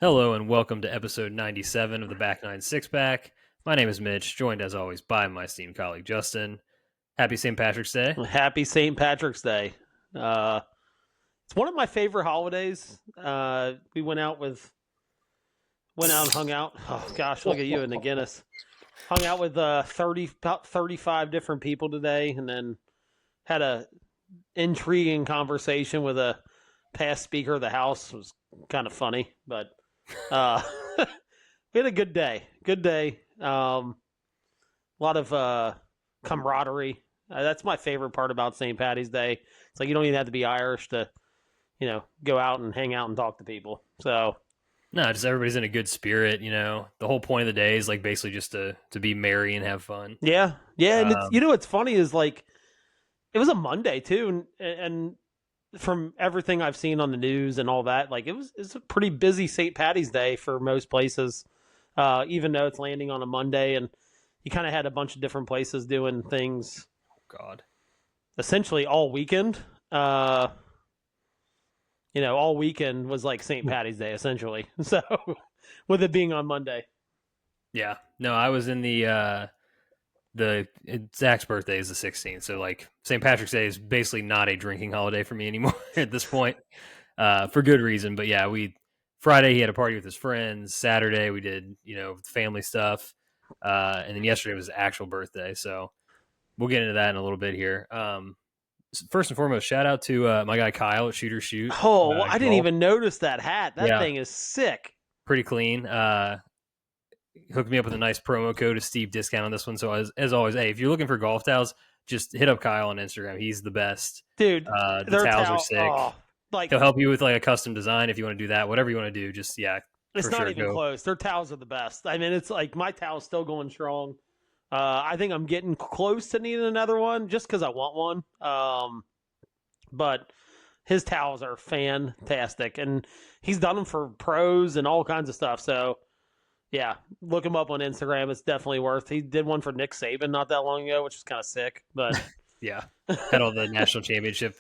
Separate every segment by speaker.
Speaker 1: Hello and welcome to episode 97 of the Back Nine Six Pack. My name is Mitch, joined as always by my esteemed colleague Justin. Happy St. Patrick's Day.
Speaker 2: Happy St. Patrick's Day. It's one of my favorite holidays. We went out and hung out. Oh gosh, look at you in the Guinness. Hung out with about 35 different people today, and then had a intriguing conversation with a past speaker of the House. It was kind of funny, but we had a good day. Good day. A lot of camaraderie. That's my favorite part about St. Patty's Day. It's like you don't even have to be Irish to, go out and hang out and talk to people. So
Speaker 1: No, just everybody's in a good spirit, The whole point of the day is like basically just to be merry and have fun.
Speaker 2: yeah. And what's funny is like it was a Monday too, and from everything I've seen on the news and all that, like it's a pretty busy St. Patty's Day for most places, even though it's landing on a Monday, and you kind of had a bunch of different places doing things.
Speaker 1: God.
Speaker 2: Essentially all weekend. All weekend was like St. Patty's Day, essentially. So, with it being on Monday.
Speaker 1: Yeah. No, I was in Zach's birthday is the 16th, so like St. Patrick's Day is basically not a drinking holiday for me anymore at this point, for good reason. But yeah, Friday he had a party with his friends. Saturday we did family stuff, and then yesterday was his actual birthday. So we'll get into that in a little bit here. First and foremost, shout out to my guy Kyle at Shoot or Shoot.
Speaker 2: Oh, I didn't even notice that hat. That thing is sick.
Speaker 1: Pretty clean. Hooked me up with a nice promo code, a steep discount on this one. So as always, hey, if you're looking for golf towels, just hit up Kyle on Instagram. He's the best.
Speaker 2: Dude,
Speaker 1: the towels are sick.
Speaker 2: Oh,
Speaker 1: he'll help you with like a custom design if you want to do that. Whatever you want to do, just
Speaker 2: It's not even close. Their towels are the best. I mean, it's like my towel's still going strong. I think I'm getting close to needing another one just because I want one. But his towels are fantastic, and he's done them for pros and all kinds of stuff. So, yeah, look him up on Instagram. It's definitely worth. He did one for Nick Saban not that long ago, which is kind of sick. But
Speaker 1: yeah, had all the national championship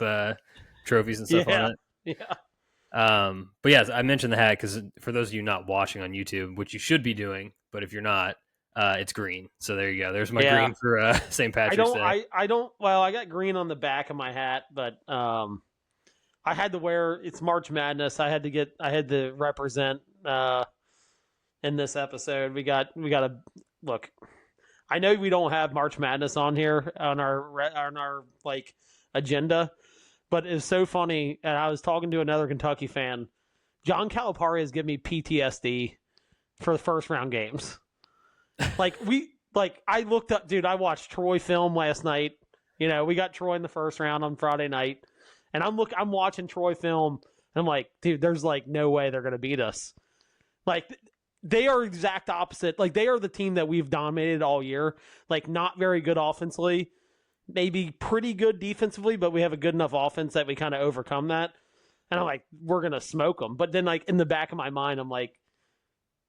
Speaker 1: trophies and stuff on
Speaker 2: it.
Speaker 1: Yeah. But yeah, I mentioned the hat because for those of you not watching on YouTube, which you should be doing, but if you're not, it's green. So there you go. There's my green for St. Patrick's Day.
Speaker 2: I don't. Well, I got green on the back of my hat, but I had to wear. It's March Madness. I had to represent in this episode. We got to look. I know we don't have March Madness on here on our like agenda, but it's so funny. And I was talking to another Kentucky fan. John Calipari has given me PTSD for the first round games. I looked up, dude, I watched Troy film last night. We got Troy in the first round on Friday night, and I'm watching Troy film, and I'm like, dude, there's like no way they're going to beat us. Like, they are exact opposite. Like, they are the team that we've dominated all year. Like, not very good offensively, maybe pretty good defensively, but we have a good enough offense that we kind of overcome that. And I'm like, we're going to smoke them. But then, like, in the back of my mind, I'm like,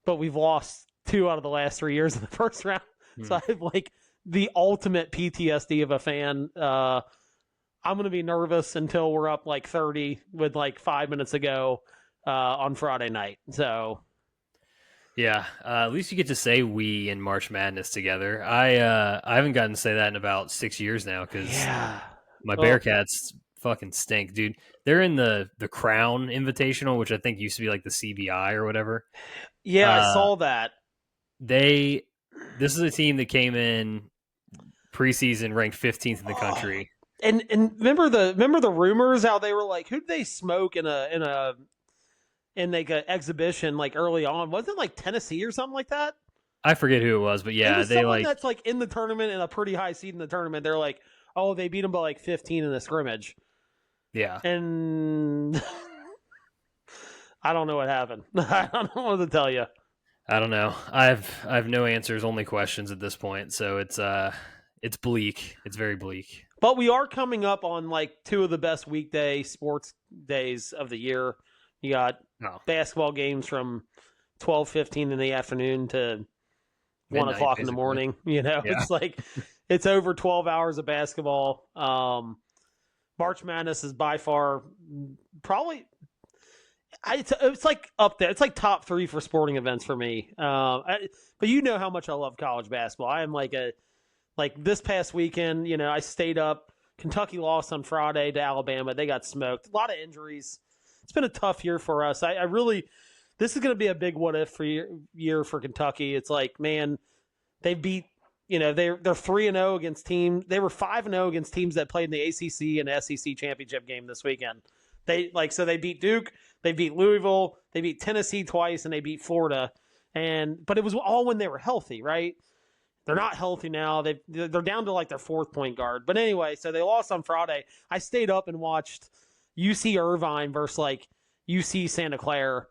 Speaker 2: but we've lost 2 out of the last 3 years in the first round. So I have like the ultimate PTSD of a fan. I'm going to be nervous until we're up like 30 with like 5 minutes ago on Friday night. So
Speaker 1: yeah, at least you get to say we in March Madness together. I haven't gotten to say that in about 6 years now because my Bearcats fucking stink, dude. They're in the Crown Invitational, which I think used to be like the CBI or whatever.
Speaker 2: Yeah, I saw that.
Speaker 1: This is a team that came in preseason ranked 15th in the country.
Speaker 2: And remember the rumors how they were like, who'd they smoke in like an exhibition like early on? Wasn't it like Tennessee or something like that?
Speaker 1: I forget who it was, but yeah,
Speaker 2: they like that's like in the tournament and a pretty high seed in the tournament. They're like, oh, they beat them by like 15 in the scrimmage.
Speaker 1: Yeah,
Speaker 2: and I don't know what happened. I don't know what to tell you.
Speaker 1: I don't know. I have no answers, only questions at this point. So it's bleak. It's very bleak.
Speaker 2: But we are coming up on like 2 of the best weekday sports days of the year. You got basketball games from 12:15 in the afternoon to 1 o'clock in the morning. It's like it's over 12 hours of basketball. March Madness is by far probably It's like up there. It's like top 3 for sporting events for me. But you know how much I love college basketball. I am like this past weekend. I stayed up. Kentucky lost on Friday to Alabama. They got smoked. A lot of injuries. It's been a tough year for us. I really, this is going to be a big what if for year for Kentucky. It's like, man, they beat. They're 3-0 against teams. They were 5-0 against teams that played in the ACC and SEC championship game this weekend. They beat Duke, they beat Louisville, they beat Tennessee twice, and they beat Florida. But it was all when they were healthy, right? They're not healthy now. They're down to like their 4th point guard. But anyway, so they lost on Friday. I stayed up and watched UC Irvine versus like UC Santa Clara,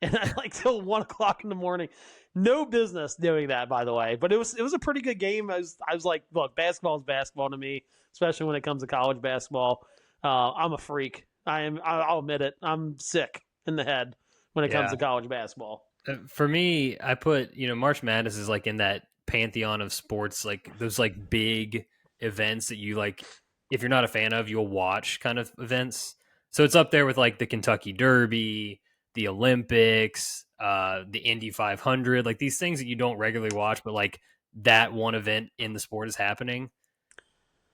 Speaker 2: and till 1:00 in the morning. No business doing that, by the way. But it was a pretty good game. I was like, look, basketball is basketball to me, especially when it comes to college basketball. I'm a freak. I'll admit it. I'm sick in the head when it comes to college basketball.
Speaker 1: For me, I put, March Madness is like in that pantheon of sports, like those like big events that you like, if you're not a fan of, you'll watch kind of events. So it's up there with like the Kentucky Derby, the Olympics, the Indy 500, like these things that you don't regularly watch, but like that one event in the sport is happening.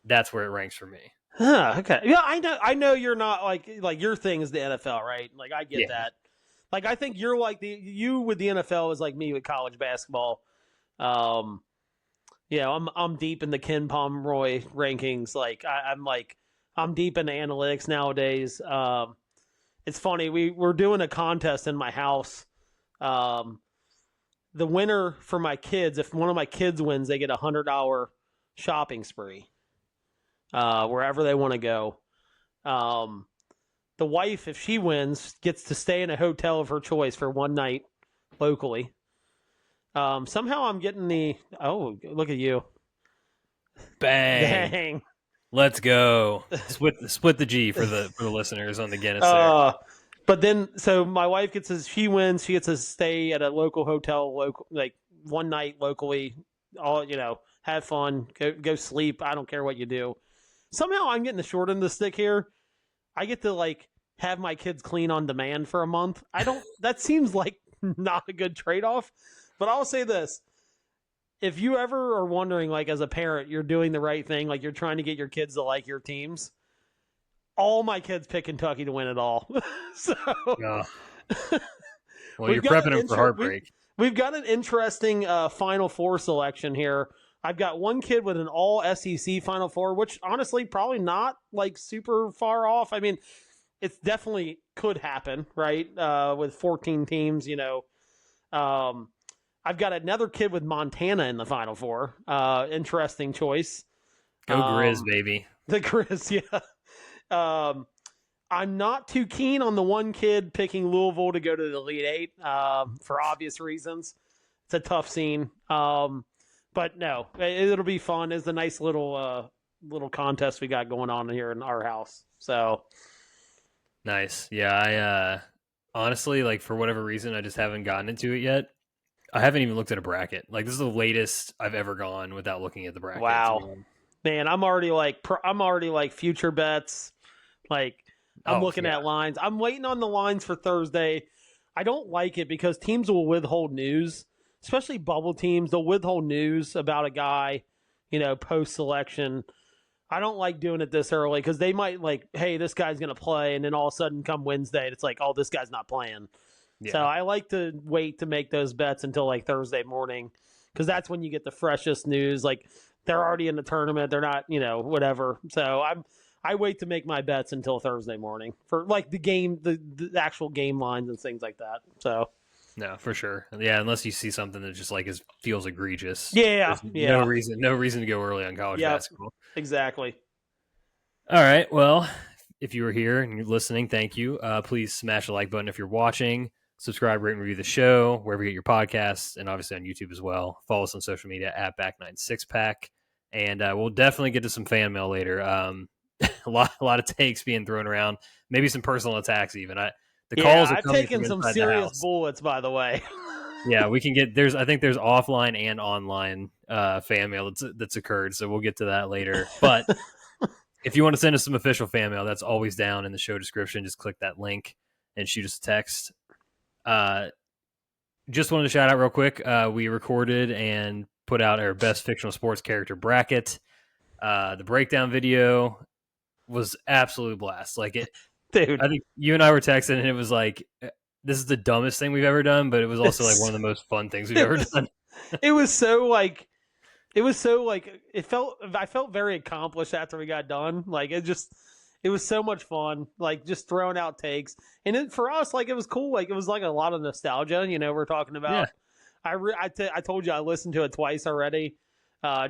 Speaker 1: That's where it ranks for me.
Speaker 2: Huh, okay. Yeah, I know you're not like your thing is the NFL, right? Like I get that. Like I think you're like you with the NFL is like me with college basketball. I'm deep in the Ken Pomeroy rankings. Like I'm deep into analytics nowadays. It's funny, we're doing a contest in my house. The winner for my kids, if one of my kids wins, they get a $100 shopping spree. Wherever they want to go. The wife, if she wins, gets to stay in a hotel of her choice for one night locally. Somehow I'm getting look at you.
Speaker 1: Bang. Let's go. Split the G for the listeners on the Guinness there.
Speaker 2: But then, so my wife she wins, she gets to stay at a local hotel, like one night locally, have fun, go sleep. I don't care what you do. Somehow I'm getting the short end of the stick here. I get to like have my kids clean on demand for a month. That seems like not a good trade-off, but I'll say this. If you ever are wondering, like as a parent, you're doing the right thing, like you're trying to get your kids to like your teams, all my kids pick Kentucky to win it all. So,
Speaker 1: well, you're prepping them for heartbreak.
Speaker 2: We've got an interesting Final Four selection here. I've got one kid with an all SEC Final Four, which honestly probably not like super far off. I mean, it's definitely could happen, right? With 14 teams, I've got another kid with Montana in the Final Four. Interesting choice.
Speaker 1: Go Grizz, baby.
Speaker 2: The Grizz, yeah. I'm not too keen on the one kid picking Louisville to go to the Elite Eight for obvious reasons. It's a tough scene. But no, it'll be fun. It's a nice little contest we got going on here in our house. So
Speaker 1: nice. Yeah, I honestly, like for whatever reason, I just haven't gotten into it yet. I haven't even looked at a bracket. Like this is the latest I've ever gone without looking at the bracket.
Speaker 2: Wow, man, I'm already like future bets. Like I'm looking at lines. I'm waiting on the lines for Thursday. I don't like it because teams will withhold news. Especially bubble teams, they'll withhold news about a guy, post-selection. I don't like doing it this early because they might like, hey, this guy's going to play, and then all of a sudden come Wednesday, it's like, oh, this guy's not playing. Yeah. So I like to wait to make those bets until like Thursday morning because that's when you get the freshest news. Like they're already in the tournament. They're not, whatever. So I wait to make my bets until Thursday morning for like the game, the actual game lines and things like that. So.
Speaker 1: No, for sure. Yeah, unless you see something that just like feels egregious.
Speaker 2: Yeah,
Speaker 1: no reason to go early on college basketball.
Speaker 2: Exactly.
Speaker 1: All right. Well, if you were here and you're listening, thank you. Please smash the like button if you're watching. Subscribe, rate, and review the show wherever you get your podcasts, and obviously on YouTube as well. Follow us on social media at Back96Pack, and we'll definitely get to some fan mail later. A lot of takes being thrown around, maybe some personal attacks even.
Speaker 2: I've taken some serious bullets, by the way.
Speaker 1: Yeah, we can get I think there's offline and online fan mail that's occurred, so we'll get to that later. But if you want to send us some official fan mail, that's always down in the show description. Just click that link. and shoot us a text. Just wanted to shout out real quick. We recorded and put out our best fictional sports character bracket. The breakdown video was absolute blast. Like it,
Speaker 2: Dude.
Speaker 1: I think you and I were texting, and it was like, this is the dumbest thing we've ever done, but it was also like one of the most fun things we've ever done.
Speaker 2: It was so like, I felt very accomplished after we got done. Like it was so much fun. Like just throwing out takes, and for us, like it was cool. Like it was like a lot of nostalgia. We're talking about.
Speaker 1: Yeah.
Speaker 2: I told you I listened to it twice already.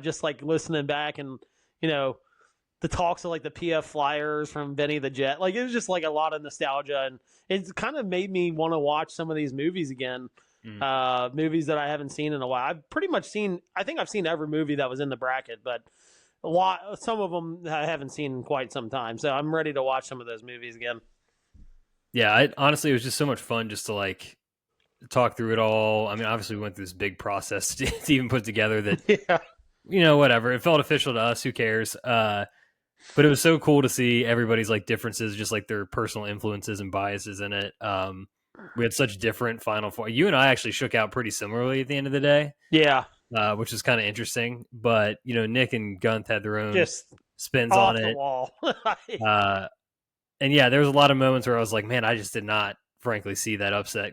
Speaker 2: Just like listening back, and the talks of like the PF Flyers from Benny the Jet. Like it was just like a lot of nostalgia, and it kind of made me want to watch some of these movies again. Movies that I haven't seen in a while. I've pretty much seen. I think I've seen every movie that was in the bracket, but some of them I haven't seen in quite some time. So I'm ready to watch some of those movies again.
Speaker 1: Yeah, honestly, it was just so much fun just to like talk through it all. I mean, obviously, we went through this big process to even put together that.
Speaker 2: Yeah.
Speaker 1: Whatever. It felt official to us. Who cares? But it was so cool to see everybody's like differences, just like their personal influences and biases in it. We had such different Final Four. You and I actually shook out pretty similarly at the end of the day.
Speaker 2: Yeah.
Speaker 1: Which is kind of interesting. But Nick and Gunther had their own
Speaker 2: Just
Speaker 1: spins
Speaker 2: off
Speaker 1: on
Speaker 2: the
Speaker 1: it.
Speaker 2: wall.
Speaker 1: And yeah, there was a lot of moments where I was like, man, I just did not, frankly, see that upset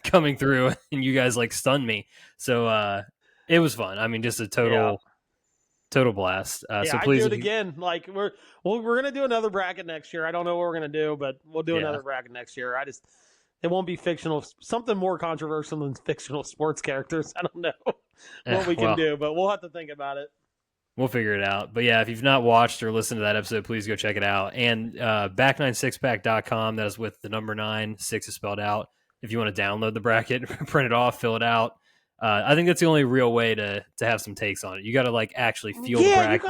Speaker 1: coming through, and you guys like stunned me. So it was fun. I mean, just a total blast. So please,
Speaker 2: I'd do it again. Like we're gonna do another bracket next year. I don't know what we're gonna do, but we'll do another bracket next year. It won't be fictional. Something more controversial than fictional sports characters. I don't know what we can do, but we'll have to think about it.
Speaker 1: We'll figure it out. But yeah, if you've not watched or listened to that episode, please go check it out. And back9sixpack.com, that is with the number 9, 6 is spelled out. If you want to download the bracket, print it off, fill it out. I think that's the only real way to have some takes on it. You got to like actually feel the bracket.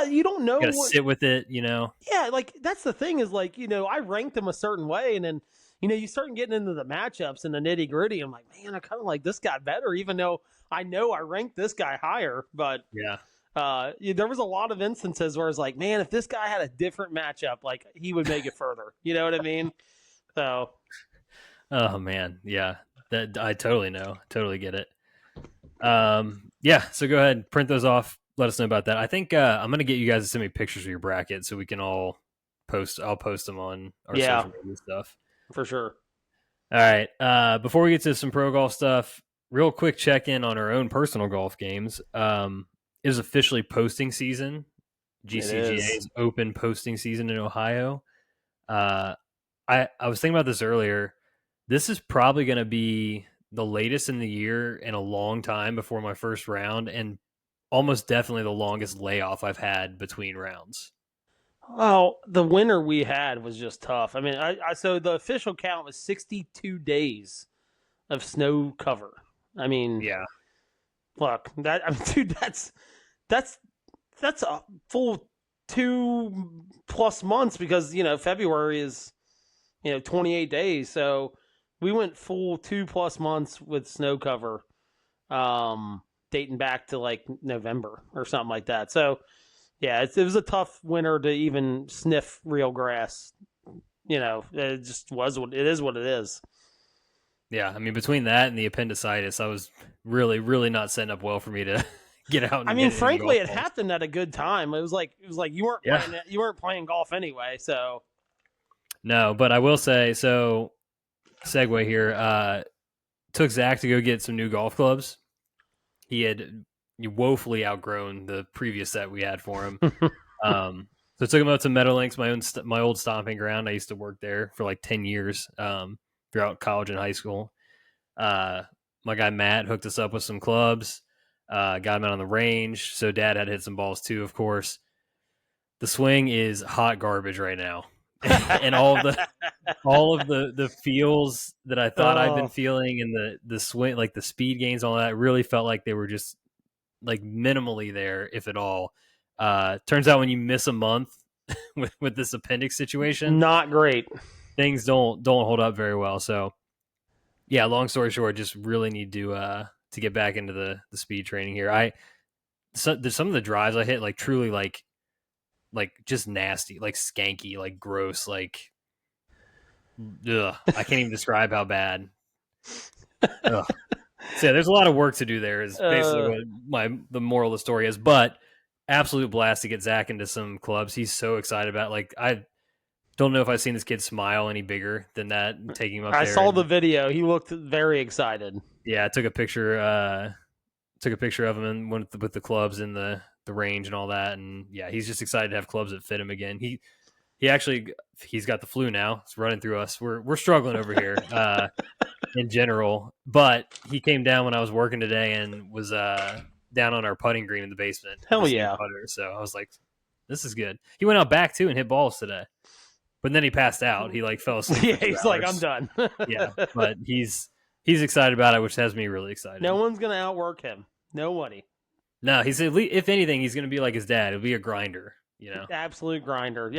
Speaker 2: You don't know.
Speaker 1: You got to sit with it,
Speaker 2: Yeah, like that's the thing is like, I ranked them a certain way, and then you start getting into the matchups and the nitty gritty. I'm like, man, I kind of like this guy better, even though I know I ranked this guy higher. But there was a lot of instances where I was like, man, if this guy had a different matchup, like he would make it further. You know what I mean? So.
Speaker 1: Oh man, yeah, that I totally get it. So go ahead, print those off. Let us know about that. I think I'm gonna get you guys to send me pictures of your bracket so we can all post. I'll post them on our social media stuff.
Speaker 2: For sure.
Speaker 1: All right. Before we get to some pro golf stuff, real quick check in on our own personal golf games. It is officially posting season. GCGA's open posting season in Ohio. I was thinking about this earlier. This is probably going to be the latest in the year in a long time before my first round, and almost definitely the longest layoff I've had between rounds.
Speaker 2: Well, the winter we had was just tough. I mean, so the official count was 62 days of snow cover. I mean,
Speaker 1: yeah.
Speaker 2: Look, dude, that's a full 2+ months because February is 28 days. So we went full 2+ months with snow cover, dating back to like November or something like that. So. Yeah, it was a tough winter to even sniff real grass. It just was what it is.
Speaker 1: Yeah, I mean, between that and the appendicitis, I was really, really not setting up well for me to get out.
Speaker 2: And frankly, it happened at a good time. It was like you weren't playing golf anyway. So
Speaker 1: no, but I will say, so segue here. Took Zach to go get some new golf clubs. He had woefully outgrown the previous set we had for him. So I took him out to Meadowlinks, my old stomping ground. I used to work there for like 10 years throughout college and high school. My guy Matt hooked us up with some clubs, got him out on the range. So Dad had hit some balls too, of course. The swing is hot garbage right now. And all of the feels that I thought I'd been feeling, and the swing, like the speed gains, all that, really felt like they were just like minimally there, if at all. Turns out when you miss a month with this appendix situation,
Speaker 2: not great. Things
Speaker 1: don't hold up very well. So yeah, long story short, just really need to get back into the speed training here. Some of the drives I hit, like truly like just nasty, like skanky, like gross, like ugh, I can't even describe how bad. Ugh. So yeah, there's a lot of work to do there. Is basically what the moral of the story is. But absolute blast to get Zach into some clubs. He's so excited about. Like I don't know if I've seen this kid smile any bigger than that. Taking him up
Speaker 2: I
Speaker 1: there.
Speaker 2: saw the video. He looked very excited.
Speaker 1: Yeah, I took a picture. Took a picture of him and went with the clubs in the range and all that. And yeah, he's just excited to have clubs that fit him again. He's got the flu now. It's running through us. We're struggling over here in general. But he came down when I was working today and was down on our putting green in the basement.
Speaker 2: Hell yeah!
Speaker 1: Putter. So I was like, this is good. He went out back too and hit balls today. But then he passed out. He like fell asleep.
Speaker 2: Yeah, he's like, I'm done.
Speaker 1: Yeah, but he's excited about it, which has me really excited.
Speaker 2: No one's gonna outwork him. Nobody.
Speaker 1: No, he's if anything, he's gonna be like his dad. He'll be a grinder.
Speaker 2: Absolute grinder.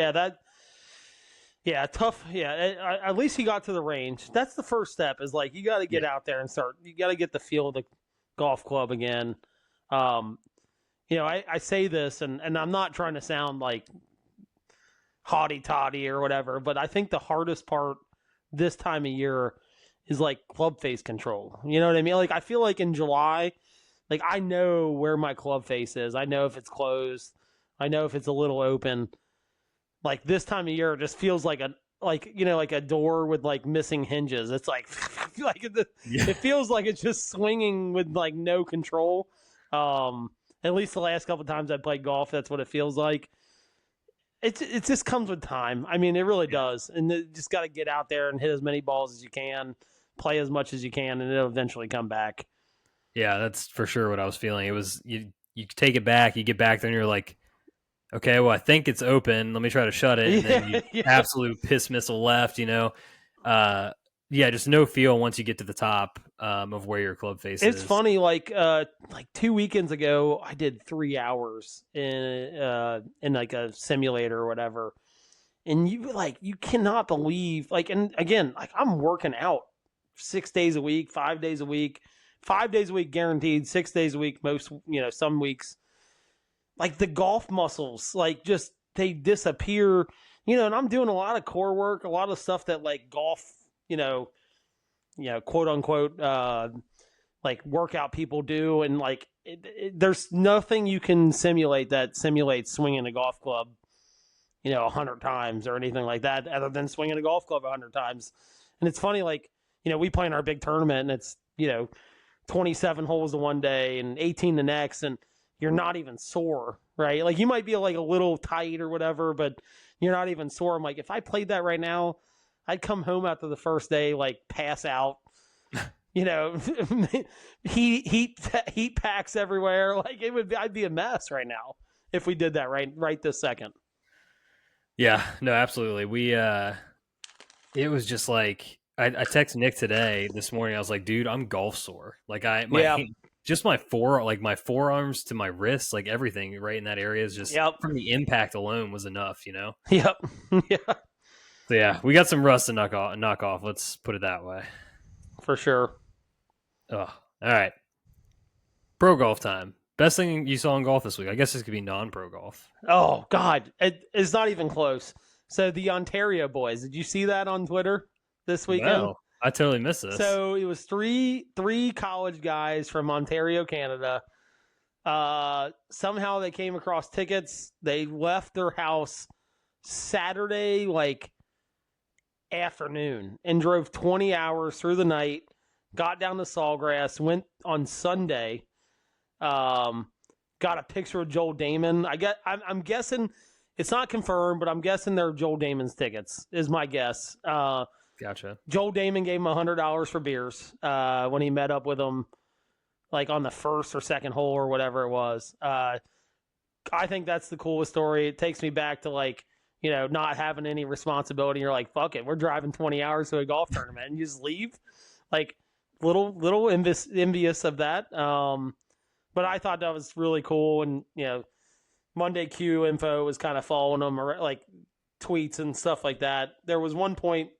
Speaker 2: Yeah, tough. Yeah, at least he got to the range. That's the first step. Is like you got to get out there and start. You got to get the feel of the golf club again. I say this, and I'm not trying to sound like haughty toddy or whatever, but I think the hardest part this time of year is like club face control. You know what I mean? Like I feel like in July, like I know where my club face is. I know if it's closed. I know if it's a little open. Like this time of year, it just feels like a door with like missing hinges. It's like it feels like it's just swinging with like no control. At least the last couple of times I played golf, that's what it feels like. It just comes with time. I mean, it really does. And you just got to get out there and hit as many balls as you can, play as much as you can, and it'll eventually come back.
Speaker 1: Yeah, that's for sure what I was feeling. It was you take it back, you get back there, and you're like, okay, well, I think it's open. Let me try to shut it. And then you absolute piss missile left, just no feel once you get to the top of where your club face is.
Speaker 2: It's funny, like 2 weekends ago, I did 3 hours in like a simulator or whatever. And you cannot believe, and again, I'm working out 6 days a week, 5 days a week, 5 days a week guaranteed, 6 days a week, most, some weeks. Like the golf muscles, they disappear, and I'm doing a lot of core work, a lot of stuff that like golf, quote unquote, like workout people do. And there's nothing you can simulate that simulates swinging a golf club, 100 times or anything like that, other than swinging a golf club 100 times. And it's funny, we play in our big tournament and it's, 27 holes the one day and 18 the next. And you're not even sore, right? Like you might be like a little tight or whatever, but you're not even sore. I'm like, if I played that right now, I'd come home after the first day, pass out, heat packs everywhere. I'd be a mess right now if we did that right this second.
Speaker 1: Yeah, no, absolutely. It was just like, I texted Nick this morning. I was like, dude, I'm golf sore. Just my forearms to my wrists, everything right in that area is just from the impact alone was enough,
Speaker 2: Yep.
Speaker 1: Yeah. So yeah, we got some rust to knock off. Let's put it that way.
Speaker 2: For sure.
Speaker 1: Oh, all right. Pro golf time. Best thing you saw in golf this week? I guess this could be non-pro golf.
Speaker 2: Oh God, it's not even close. So the Ontario boys, did you see that on Twitter this weekend?
Speaker 1: No. I totally missed this.
Speaker 2: So it was three college guys from Ontario, Canada. Somehow they came across tickets. They left their house Saturday, afternoon, and drove 20 hours through the night. Got down to Sawgrass. Went on Sunday. Got a picture of Joel Damon. I'm guessing it's not confirmed, but I'm guessing they're Joel Damon's tickets. Is my guess.
Speaker 1: Gotcha.
Speaker 2: Joel Damon gave him $100 for beers when he met up with him, on the first or second hole or whatever it was. I think that's the coolest story. It takes me back to not having any responsibility. You're like, fuck it, we're driving 20 hours to a golf tournament and you just leave. Little envious of that. But I thought that was really cool. And Monday Q info was kind of following them, tweets and stuff like that. There was one point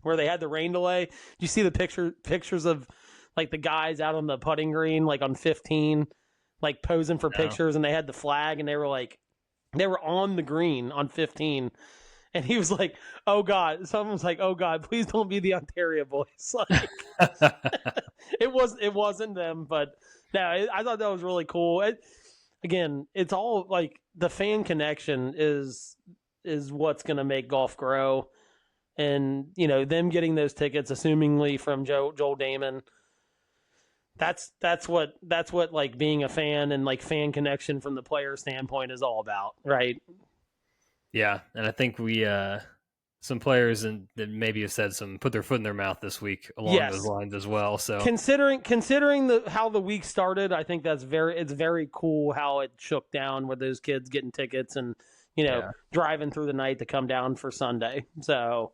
Speaker 2: where they had the rain delay. Do you see the pictures of the guys out on the putting green, on 15, posing for pictures, and they had the flag and they were on the green on 15 and he was like, "Oh God!" Someone was like, "Oh God, please don't be the Ontario boys." Like, it wasn't them, but no, I thought that was really cool. Again, it's all like the fan connection is what's going to make golf grow, and them getting those tickets, assumingly from Joel Damon. That's what like being a fan and like fan connection from the player standpoint is all about, right?
Speaker 1: Yeah, and I think we some players that maybe have said put their foot in their mouth this week along those lines as well. So
Speaker 2: considering how the week started, I think it's very cool how it shook down with those kids getting tickets and driving through the night to come down for Sunday. So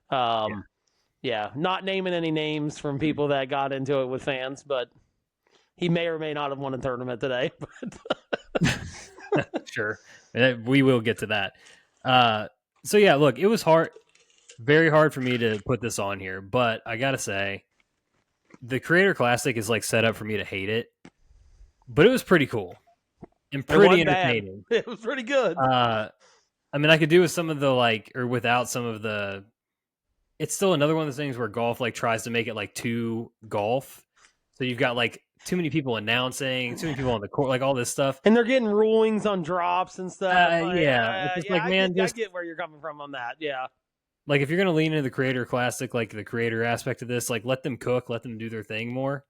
Speaker 2: not naming any names from people that got into it with fans, but he may or may not have won a tournament today.
Speaker 1: Sure, we will get to that. So yeah, look, it was very hard for me to put this on here, but I gotta say, the Creator Classic is like set up for me to hate it, but it was pretty cool and pretty entertaining.
Speaker 2: It was pretty good.
Speaker 1: I mean, I could do with some of the or without some of the. It's still another one of those things where golf like tries to make it like too golf, so you've got like too many people announcing, too many people on the court, like all this stuff.
Speaker 2: And they're getting rulings on drops and stuff.
Speaker 1: I
Speaker 2: get where you're coming from on that. Yeah.
Speaker 1: Like if you're going to lean into the Creator Classic, like the creator aspect of this, like let them cook, let them do their thing more.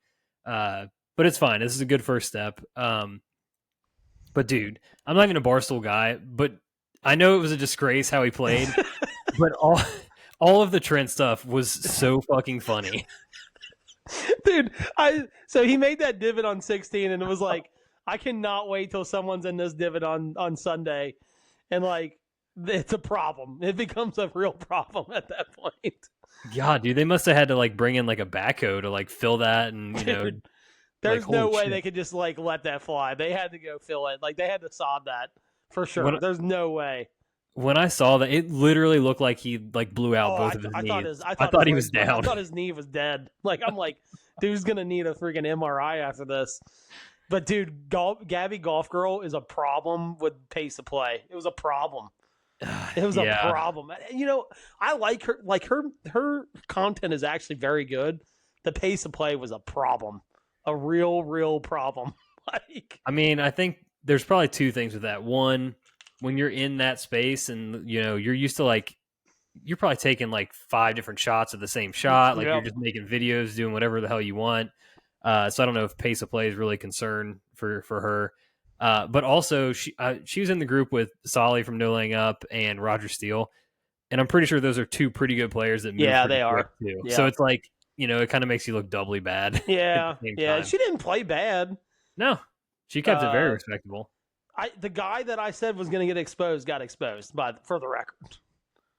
Speaker 1: But it's fine. This is a good first step. But dude, I'm not even a Barstool guy, but I know it was a disgrace how he played, but all of the Trent stuff was so fucking funny.
Speaker 2: Dude, so he made that divot on 16 and it was like, I cannot wait till someone's in this divot on Sunday. And like, it's a problem. It becomes a real problem at that point.
Speaker 1: Yeah, dude, they must have had to like bring in like a backhoe to like fill that and
Speaker 2: Dude, there's like, no way shit. They could just like let that fly. They had to go fill it. Like they had to sod that for sure. There's no way.
Speaker 1: When I saw that, it literally looked like he like blew out both of his knees. I thought he was down.
Speaker 2: I thought his knee was dead. Like I'm like, dude's gonna need a freaking MRI after this. But dude, Gabby Golf Girl is a problem with pace of play. It was a problem. It was a problem. I like her. Like her content is actually very good. The pace of play was a problem, a real problem. Like,
Speaker 1: I mean, I think there's probably two things with that. One, when you're in that space and you're used to like, you're probably taking like 5 different shots of the same shot. Like you're just making videos, doing whatever the hell you want. So I don't know if pace of play is really a concern for her. But also she was in the group with Solly from No Laying Up and Roger Steele. And I'm pretty sure those are 2 pretty good players that move.
Speaker 2: Yeah, they are.
Speaker 1: Too. Yeah. So it's like, it kind of makes you look doubly bad.
Speaker 2: Yeah. Yeah. She didn't play bad.
Speaker 1: No, she kept it very respectable.
Speaker 2: The guy that I said was going to get exposed got exposed, for the record.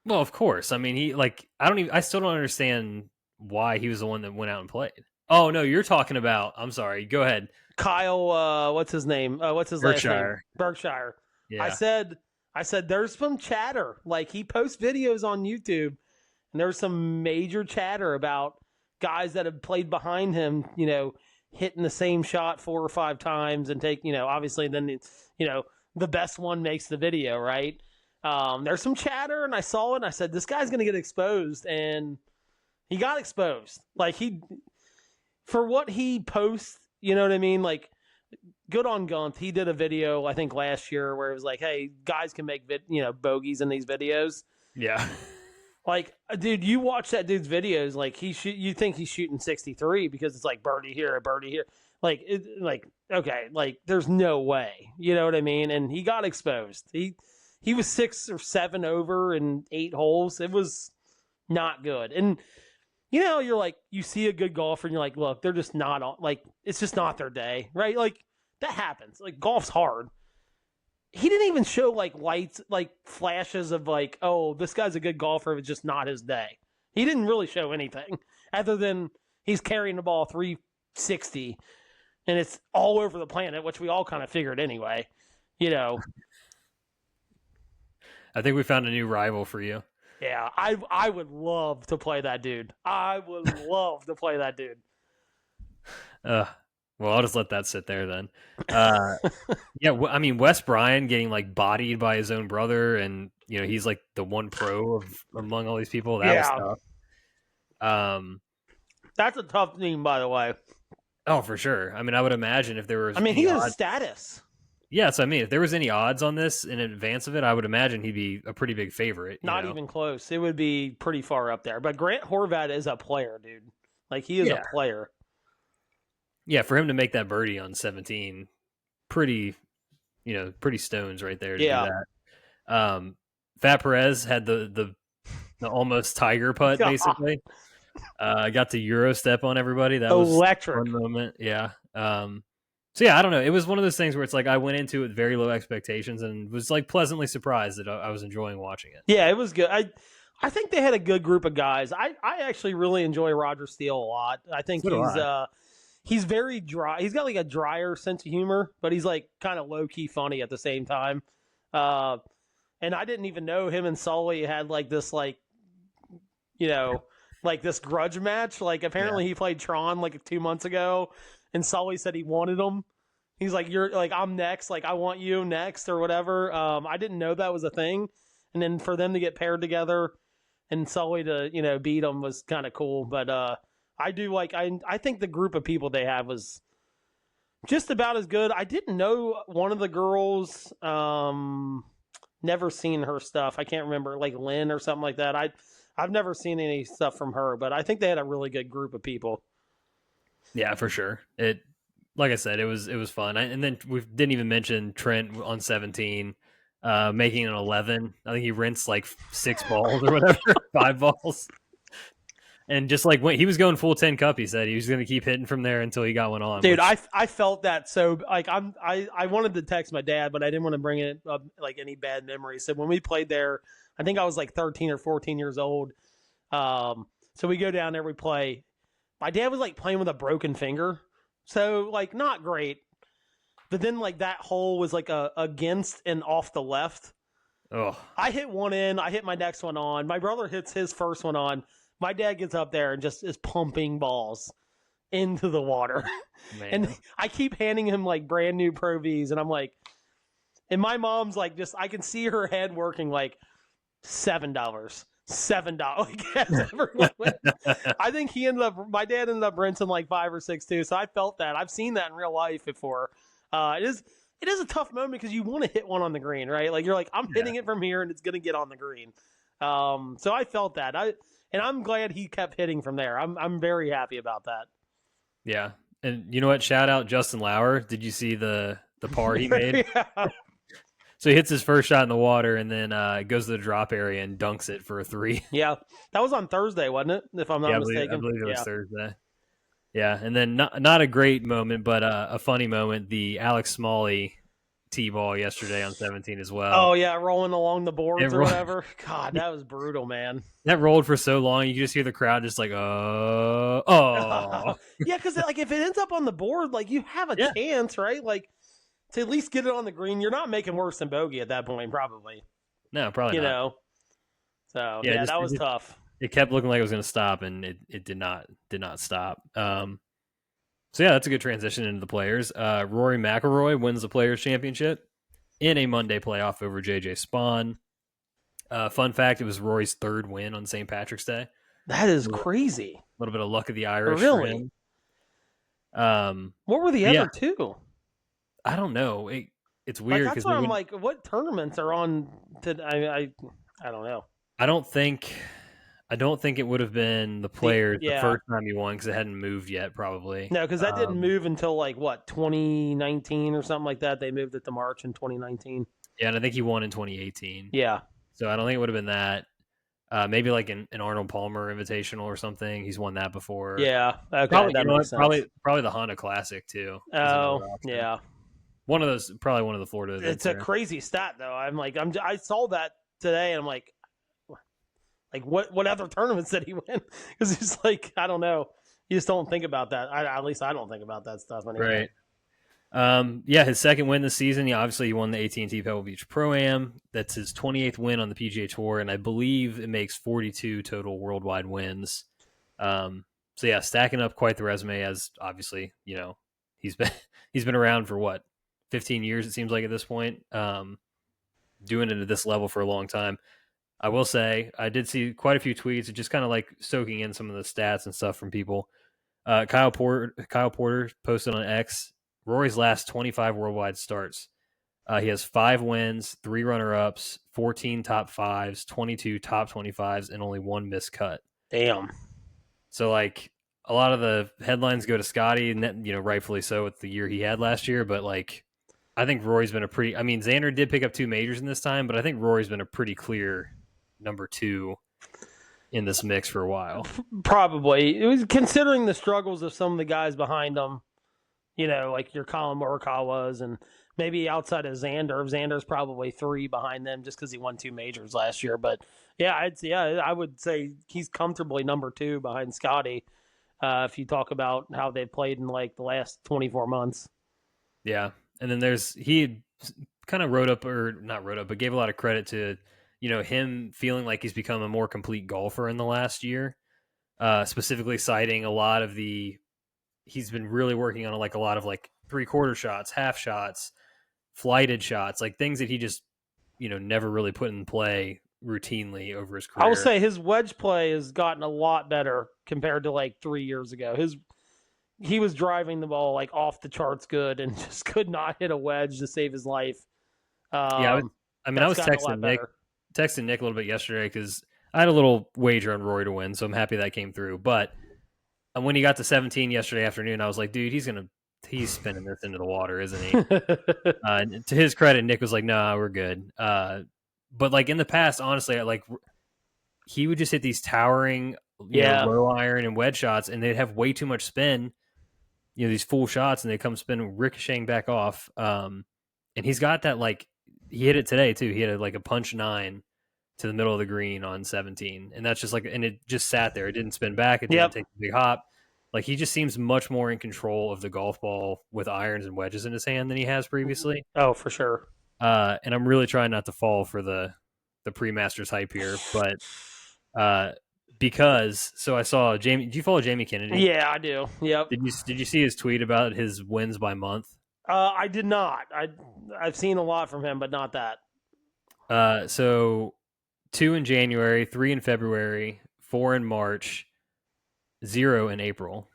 Speaker 1: Well, of course. I mean, I still don't understand why he was the one that went out and played. Oh no, you're talking about. I'm sorry. Go ahead.
Speaker 2: Kyle, what's his name? What's his last name? Berkshire.
Speaker 1: Yeah.
Speaker 2: I said there's some chatter. Like he posts videos on YouTube, and there's some major chatter about guys that have played behind him. Hitting the same shot 4 or 5 times and take. Obviously then the best one makes the video, right? There's some chatter, and I saw it, and I said this guy's gonna get exposed, and he got exposed. Like for what he posts. You know what I mean? Like, good on Gunther. He did a video, I think, last year where it was like, hey, guys can make bogeys in these videos.
Speaker 1: Yeah.
Speaker 2: Like, dude, you watch that dude's videos, like, you think he's shooting 63 because it's like birdie here, a birdie here. Like, okay, like, there's no way. You know what I mean? And he got exposed. He was 6 or 7 over in 8 holes. It was not good. And you're like, you see a good golfer and you're like, look, they're just not on, like, it's just not their day, right? Like, that happens. Like, golf's hard. He didn't even show, like, lights, like, flashes of, like, oh, this guy's a good golfer. It's just not his day. He didn't really show anything other than he's carrying the ball 360 and it's all over the planet, which we all kind of figured anyway,
Speaker 1: I think we found a new rival for you.
Speaker 2: Yeah, I would love to play that dude. I would love to play that dude.
Speaker 1: Well, I'll just let that sit there then. Yeah, I mean, Wes Bryan getting like bodied by his own brother, and he's like the one pro among all these people. That was
Speaker 2: Yeah.
Speaker 1: tough.
Speaker 2: That's a tough team, by the way.
Speaker 1: Oh, for sure. I mean, I would imagine if there was
Speaker 2: I mean,
Speaker 1: any
Speaker 2: he has
Speaker 1: odds.
Speaker 2: status.
Speaker 1: Yeah, so I mean, if there was any odds on this in advance of it, I would imagine he'd be a pretty big favorite.
Speaker 2: Not even close. It would be pretty far up there. But Grant Horvat is a player, dude. Like, he is a player.
Speaker 1: Yeah, for him to make that birdie on 17, pretty stones right there to do that. Fat Perez had the almost tiger putt, basically. Got to Euro step on everybody. That was
Speaker 2: electric.
Speaker 1: One moment. Yeah. So yeah, I don't know. It was one of those things where it's like I went into it with very low expectations and was like pleasantly surprised that I was enjoying watching it.
Speaker 2: Yeah, it was good. I think they had a good group of guys. I actually really enjoy Roger Steele a lot. I think he's very dry. He's got like a drier sense of humor, but he's like kind of low key funny at the same time. And I didn't even know him and Sully had like this like this grudge match. Like apparently he played Tron like 2 months ago, and Sully said he wanted him. He's like, you're like, I'm next. Like, I want you next or whatever. I didn't know that was a thing. And then for them to get paired together and Sully to, beat them was kind of cool. But I do like, I think the group of people they have was just about as good. I didn't know one of the girls, never seen her stuff. I can't remember, like Lynn or something like that. I've never seen any stuff from her, but I think they had a really good group of people.
Speaker 1: Yeah, for sure. Like I said, it was fun. And then we didn't even mention Trent on 17, making an 11. I think he rinsed like 6 balls or whatever, 5 balls. And just like when he was going full 10 cup, he said he was going to keep hitting from there until he got one on.
Speaker 2: Dude, I felt that so like I wanted to text my dad, but I didn't want to bring it up like any bad memories. So when we played there, I think I was like 13 or 14 years old. So we go down there, we play. My dad was like playing with a broken finger. So, like, not great. But then, like, that hole was, like, against and off the left.
Speaker 1: Oh.
Speaker 2: I hit one in. I hit my next one on. My brother hits his first one on. My dad gets up there and just is pumping balls into the water.
Speaker 1: Man.
Speaker 2: And I keep handing him, like, brand new Pro Vs. And I'm like, and my mom's, like, just, I can see her head working, like, $7. I think my dad ended up rinsing like 5 or 6 too. So I felt that. I've seen that in real life before. It is a tough moment because you want to hit one on the green, right? Like you're like, I'm hitting it from here and it's going to get on the green. So I felt that. And I'm glad he kept hitting from there. I'm very happy about that.
Speaker 1: Yeah. And you know what? Shout out Justin Lauer. Did you see the par he made?
Speaker 2: Yeah.
Speaker 1: So he hits his first shot in the water and then goes to the drop area and dunks it for a 3.
Speaker 2: Yeah. That was on Thursday, wasn't it? If I'm not mistaken.
Speaker 1: I believe it was Thursday. Yeah. And then not a great moment, but a funny moment. The Alex Smalley tee-ball yesterday on 17 as well.
Speaker 2: Oh, yeah. Rolling along the boards or whatever. God, that was brutal, man.
Speaker 1: That rolled for so long. You just hear the crowd just like, oh.
Speaker 2: Yeah, because like if it ends up on the board, like you have a chance, right? Like, to at least get it on the green. You're not making worse than bogey at that point, probably.
Speaker 1: No, probably not.
Speaker 2: So yeah, that was tough.
Speaker 1: It kept looking like it was going to stop, and it did not stop. So yeah, that's a good transition into the players. Rory McIlroy wins the Players Championship in a Monday playoff over JJ Spawn. Fun fact: it was Rory's 3rd win on St. Patrick's Day.
Speaker 2: That is crazy.
Speaker 1: A little bit of luck of the Irish.
Speaker 2: Really? What were the other 2?
Speaker 1: I don't know. It's weird
Speaker 2: because I'm like, what tournaments are on? I don't know.
Speaker 1: I don't think it would have been the Players the first time he won because it hadn't moved yet. Probably
Speaker 2: no, because that didn't move until like what 2019 or something like that. They moved it to March in 2019.
Speaker 1: Yeah, and I think he won in 2018.
Speaker 2: Yeah.
Speaker 1: So I don't think it would have been that. Maybe like an Arnold Palmer Invitational or something. He's won that before.
Speaker 2: Yeah. Okay.
Speaker 1: Probably,
Speaker 2: that makes sense.
Speaker 1: Probably the Honda Classic too.
Speaker 2: Oh, yeah.
Speaker 1: One of those, probably one of the Florida events.
Speaker 2: It's a crazy stat, though. I saw that today, and I'm like what other tournaments did he win? Because it's like, I don't know. You just don't think about that. At least I don't think about that stuff anymore.
Speaker 1: Right. Yeah, his 2nd win this season. Yeah, obviously he won the AT&T Pebble Beach Pro-Am. That's his 28th win on the PGA Tour, and I believe it makes 42 total worldwide wins. So yeah, stacking up quite the resume. As obviously, he's been around for what, 15 years, it seems like at this point. doing it at this level for a long time. I will say I did see quite a few tweets, just kind of like soaking in some of the stats and stuff from people. Kyle Porter posted on X Rory's last 25 worldwide starts. He has 5 wins, 3 runner-ups, 14 top 5s, 22 top 25s, and only 1 missed cut.
Speaker 2: Damn.
Speaker 1: So like a lot of the headlines go to Scotty, and rightfully so with the year he had last year. But like, I think Rory's been Xander did pick up 2 majors in this time, but I think Rory's been a pretty clear number 2 in this mix for a while.
Speaker 2: Probably. It was considering the struggles of some of the guys behind him, like your Colin Morikawas, and maybe outside of Xander's probably 3 behind them just because he won 2 majors last year. But I would say he's comfortably number 2 behind Scotty if you talk about how they've played in like the last 24 months.
Speaker 1: Yeah. And then he kind of but gave a lot of credit to him feeling like he's become a more complete golfer in the last year, specifically citing a lot of he's been really working on a lot of like 3/4 shots, half shots, flighted shots, like things that he just, never really put in play routinely over his career.
Speaker 2: I will say his wedge play has gotten a lot better compared to like 3 years ago. He was driving the ball like off the charts good and just could not hit a wedge to save his life.
Speaker 1: I was texting Nick a little bit yesterday because I had a little wager on Rory to win, so I'm happy that came through. But when he got to 17 yesterday afternoon, I was like, dude, he's spinning this into the water, isn't he? To his credit, Nick was like, "No, we're good." But like in the past, honestly, he would just hit these towering, low iron and wedge shots, and they'd have way too much spin. These full shots, and they come spin ricocheting back off. And he's got that he hit it today too. He had a punch 9 to the middle of the green on 17, and that's just and it just sat there. It didn't spin back. It didn't take a big hop. Like he just seems much more in control of the golf ball with irons and wedges in his hand than he has previously.
Speaker 2: Oh, for sure.
Speaker 1: And I'm really trying not to fall for the pre-Masters hype here, but so I saw Jamie. Do you follow Jamie Kennedy?
Speaker 2: Yeah, I do. Yep.
Speaker 1: Did you see his tweet about his wins by month?
Speaker 2: I did not. I've seen a lot from him, but not that.
Speaker 1: So 2 in January, 3 in February, 4 in March, 0 in April.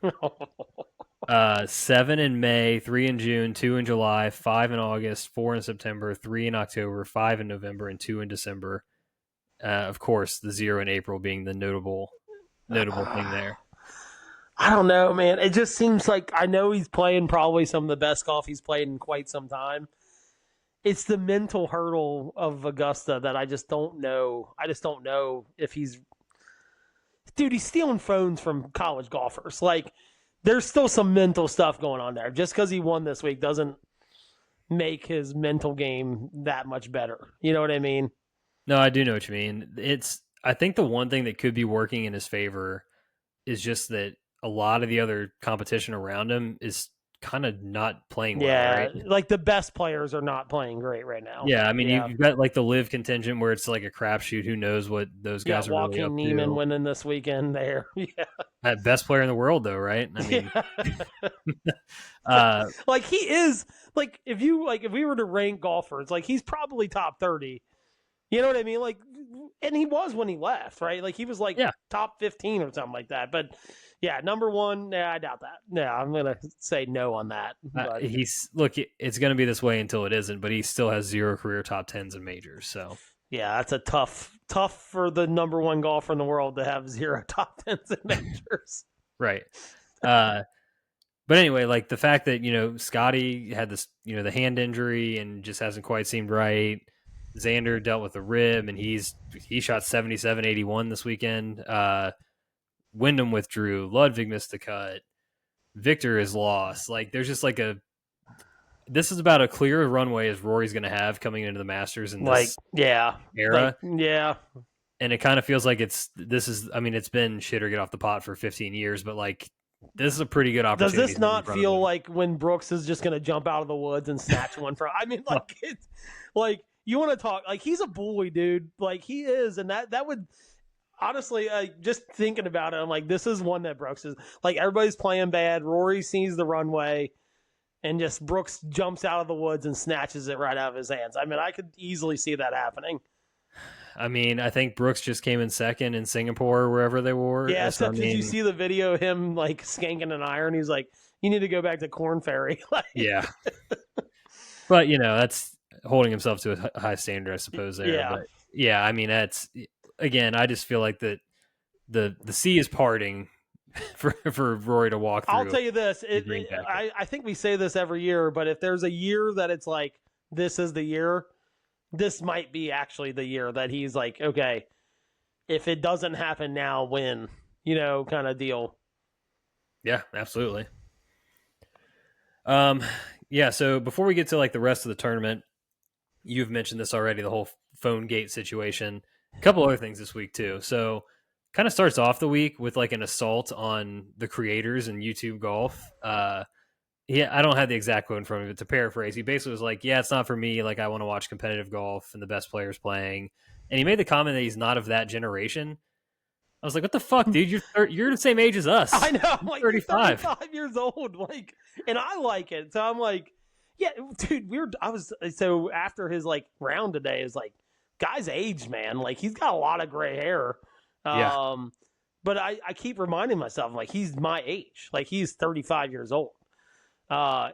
Speaker 1: 7 in May, 3 in June, 2 in July, 5 in August, 4 in September, 3 in October, 5 in November, and 2 in December. Of course, the 0 in April being the notable thing there.
Speaker 2: I don't know, man. It just seems like I know he's playing probably some of the best golf he's played in quite some time. It's the mental hurdle of Augusta that I just don't know. I just don't know if he's stealing phones from college golfers. Like, there's still some mental stuff going on there. Just because he won this week doesn't make his mental game that much better. You know what I mean?
Speaker 1: No, I do know what you mean. I think the one thing that could be working in his favor is just that a lot of the other competition around him is kind of not playing well, right?
Speaker 2: Like the best players are not playing great right now.
Speaker 1: Yeah, I mean, you've got like the live contingent where it's like a crapshoot. Who knows what those guys are really up to.
Speaker 2: Joaquin Neiman winning this weekend there. Yeah.
Speaker 1: Best player in the world, though, right? I mean,
Speaker 2: like he is like if we were to rank golfers, like he's probably top 30. You know what I mean? Like, and he was when he left, right? Like he was top 15 or something like that. But yeah, number 1, I doubt that. Yeah, I'm gonna say no on that.
Speaker 1: It's gonna be this way until it isn't. But he still has 0 career top 10s in majors. So
Speaker 2: yeah, that's a tough for the number 1 golfer in the world to have 0 top 10s in majors.
Speaker 1: Right. But anyway, like the fact that Scotty had this the hand injury and just hasn't quite seemed right. Xander dealt with a rib, and he shot 77-81 this weekend. Wyndham withdrew. Ludwig missed the cut. Victor is lost. Like, there's just this is about a clear runway as Rory's going to have coming into the Masters in this era. And it kind of feels like it's been shit or get off the pot for 15 years, but this is a pretty good opportunity.
Speaker 2: Does this not feel like when Brooks is just going to jump out of the woods and snatch one from? I mean, it's like. You want to talk like he's a bully, dude. Like he is, and that would honestly, just thinking about it, I'm like, this is one that Brooks is like. Everybody's playing bad. Rory sees the runway. and just Brooks jumps out of the woods and snatches it right out of his hands. I mean, I could easily see that happening.
Speaker 1: I mean, I think Brooks just came in second in Singapore or wherever they were.
Speaker 2: Yeah,
Speaker 1: So,
Speaker 2: except did you see the video of him like skanking an iron? He's like, you need to go back to Corn Ferry.
Speaker 1: Yeah. But, that's holding himself to a high standard, I suppose, there.
Speaker 2: Yeah.
Speaker 1: But, yeah, I mean, that's, again, I just feel like that the sea is parting for Rory to walk through.
Speaker 2: I'll tell you this. I think we say this every year, but if there's a year that it's like, this is the year, this might be actually the year that he's like, okay, if it doesn't happen now, when, kind of deal.
Speaker 1: Yeah, absolutely. Yeah, so before we get to like the rest of the tournament, you've mentioned this already, the whole phone gate situation. A couple other things this week too. So kind of starts off the week with like an assault on the creators in YouTube golf. Yeah, I don't have the exact quote in front of me, but to paraphrase, he basically was like, yeah, it's not for me. Like, I want to watch competitive golf and the best players playing. And he made the comment that he's not of that generation. I was like, what the fuck, dude? You're the same age as us.
Speaker 2: I know. I'm like,
Speaker 1: 35.
Speaker 2: 35 years old. Like, and I like it. So I'm like, yeah, dude, so after his like round today, is like, guy's aged, man. Like, he's got a lot of gray hair.
Speaker 1: Yeah.
Speaker 2: But I keep reminding myself, like, he's my age. Like, he's 35 years old.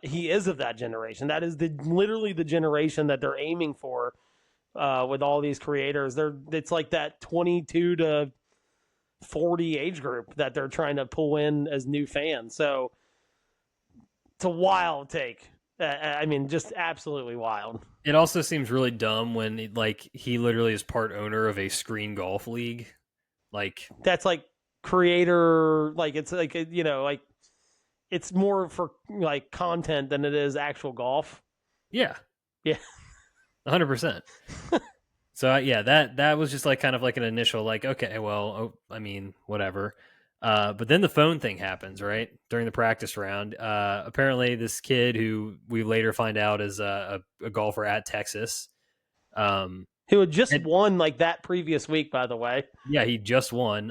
Speaker 2: He is of that generation. That is literally the generation that they're aiming for with all these creators. It's like that 22 to 40 age group that they're trying to pull in as new fans. So it's a wild take. I mean, just absolutely wild.
Speaker 1: It also seems really dumb when he literally is part owner of a screen golf league. Like,
Speaker 2: that's like creator, like it's like, like it's more for like content than it is actual golf.
Speaker 1: Yeah.
Speaker 2: Yeah.
Speaker 1: 100%. So yeah, that was just like kind of like an initial like, okay, well, I mean, whatever. But then the phone thing happens, right? During the practice round. Apparently this kid who we later find out is a golfer at Texas.
Speaker 2: Who had just won like that previous week, by the way.
Speaker 1: Yeah, he just won.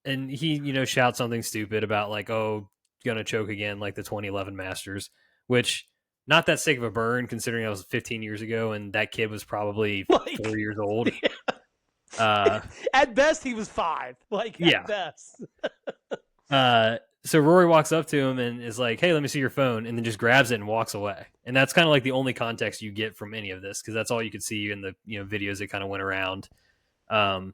Speaker 1: And he, shouts something stupid about like, oh, gonna choke again, like the 2011 Masters, which not that sick of a burn considering that was 15 years ago and that kid was probably 4 years old. Yeah.
Speaker 2: At best, he was 5. Like, at best.
Speaker 1: So Rory walks up to him and is like, hey, let me see your phone, and then just grabs it and walks away. And that's kind of like the only context you get from any of this, because that's all you could see in the videos that kind of went around. But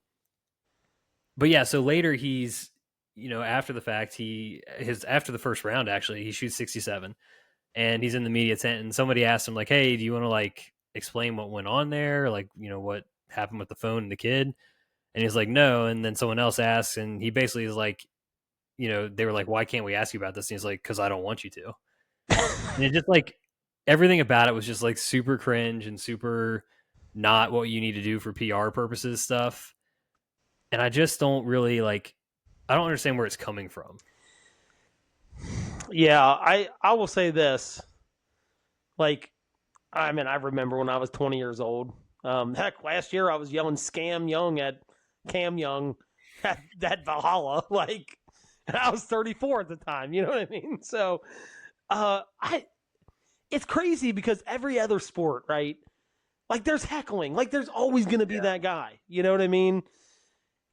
Speaker 1: yeah, so later he's, after the fact, after the first round, actually, he shoots 67. And he's in the media tent, and somebody asked him, like, hey, do you want to, like, explain what went on there? Like, what happened with the phone and the kid? And he's like, no. And then someone else asks, and he basically is like, they were like, why can't we ask you about this? And he's like, because I don't want you to. And it just, like, everything about it was just, like, super cringe and super not what you need to do for PR purposes stuff. And I just don't really, like, I don't understand where it's coming from.
Speaker 2: Yeah, I will say this. Like, I mean, I remember when I was 20 years old. Heck, last year I was yelling "Scam Young" at Cam Young at Valhalla. Like, and I was 34 at the time. You know what I mean? So, it's crazy because every other sport, right? Like, there's heckling. Like, there's always going to be that guy. You know what I mean?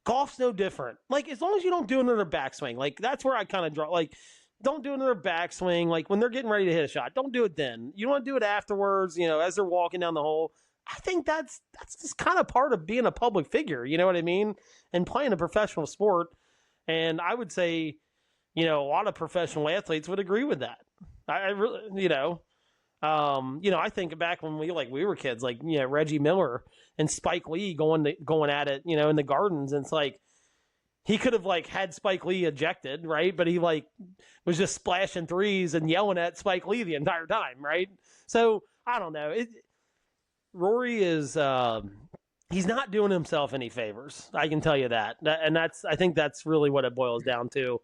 Speaker 2: Golf's no different. Like, as long as you don't do another backswing, like, that's where I kind of draw. Like, don't do another backswing. Like, when they're getting ready to hit a shot, don't do it then. You want to do it afterwards, as they're walking down the hole. I think that's just kind of part of being a public figure. You know what I mean? And playing a professional sport. And I would say, a lot of professional athletes would agree with that. I really, I think back when we were kids, like, Reggie Miller and Spike Lee going at it, in the gardens. And it's like, he could have like had Spike Lee ejected, right? But he like was just splashing threes and yelling at Spike Lee the entire time, right? So I don't know. Rory is he's not doing himself any favors. I can tell you that. And I think that's really what it boils down to.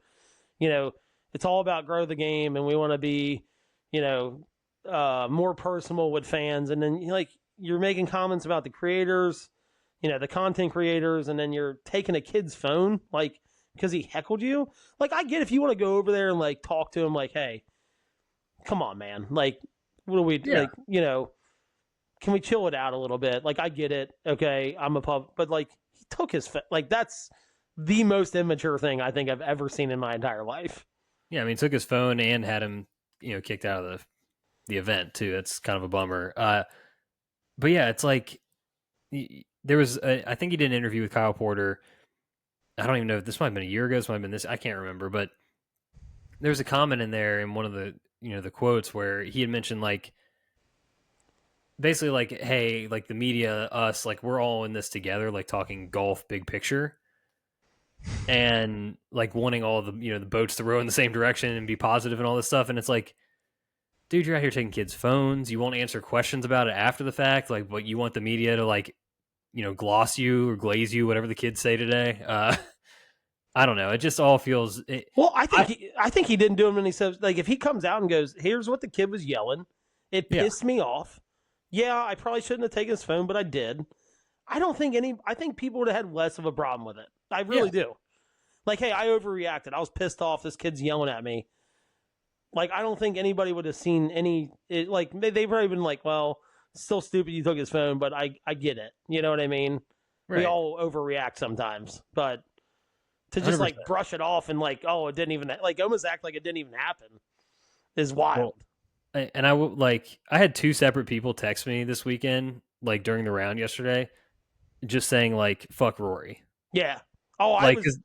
Speaker 2: It's all about grow the game, and we want to be, more personal with fans. And then you're making comments about the creators, the content creators, and then you're taking a kid's phone, like, because he heckled you. Like, I get if you want to go over there and, like, talk to him, like, hey, come on, man. Like, what do we
Speaker 1: Yeah.
Speaker 2: like? Can we chill it out a little bit? Like, I get it. Okay, I'm a pub, but like, he took his like that's the most immature thing I think I've ever seen in my entire life.
Speaker 1: Yeah, I mean, took his phone and had him, kicked out of the event too. That's kind of a bummer. But yeah, it's like there was. I think he did an interview with Kyle Porter. I don't even know if this might have been a year ago. This might have been this. I can't remember. But there was a comment in there in one of the the quotes where he had mentioned like basically like, hey, like the media, us, like we're all in this together, like talking golf, big picture, and like wanting all the the boats to row in the same direction and be positive and all this stuff. And it's like, dude, you're out here taking kids' phones. You won't answer questions about it after the fact. Like, but you want the media to like, gloss you or glaze you, whatever the kids say today. I don't know. It just all feels.
Speaker 2: Well, I think he didn't do him any sense. Like, if he comes out and goes, "Here's what the kid was yelling. It pissed me off. Yeah, I probably shouldn't have taken his phone, but I did." I don't think I think people would have had less of a problem with it. I really do. Like, hey, I overreacted. I was pissed off. This kid's yelling at me. Like, I don't think anybody would have seen any. Like, they've probably been like, well, still stupid you took his phone, but I get it. You know what I mean? Right. We all overreact sometimes. But to just, 100%. Like, brush it off and, like, oh, it didn't even, like, almost act like it didn't even happen is wild.
Speaker 1: Well, and I had 2 separate people text me this weekend, like, during the round yesterday, just saying, like, fuck Rory.
Speaker 2: Yeah. Oh,
Speaker 1: like, just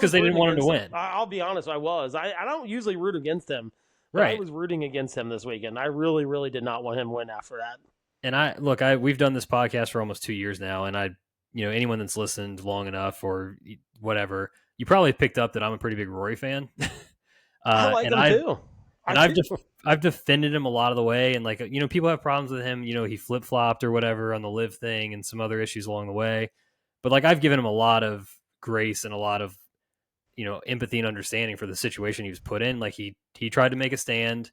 Speaker 1: because they didn't want him to win.
Speaker 2: I'll be honest, I was. I don't usually root against him. Right. I was rooting against him this weekend. I really, really did not want him to win after that.
Speaker 1: And we've done this podcast for almost 2 years now, and anyone that's listened long enough or whatever, you probably picked up that I'm a pretty big Rory fan.
Speaker 2: I like him too.
Speaker 1: And I've defended him a lot of the way, and like people have problems with him. He flip flopped or whatever on the live thing, and some other issues along the way. But like I've given him a lot of grace and a lot of empathy and understanding for the situation he was put in. Like he tried to make a stand.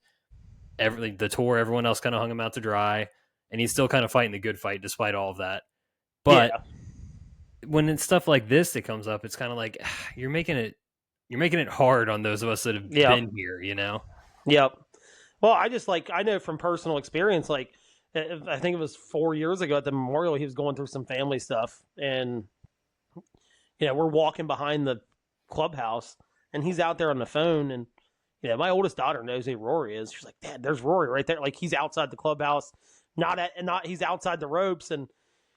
Speaker 1: The tour, everyone else kind of hung him out to dry, and he's still kind of fighting the good fight despite all of that. But when it's stuff like this that comes up, it's kind of like you're making it hard on those of us that have been here.
Speaker 2: Yep. Well, I know from personal experience, like I think it was 4 years ago at the memorial, he was going through some family stuff, and we're walking behind the clubhouse, and he's out there on the phone, and my oldest daughter knows who Rory is. She's like, "Dad, there's Rory right there." Like, he's outside the clubhouse, he's outside the ropes, and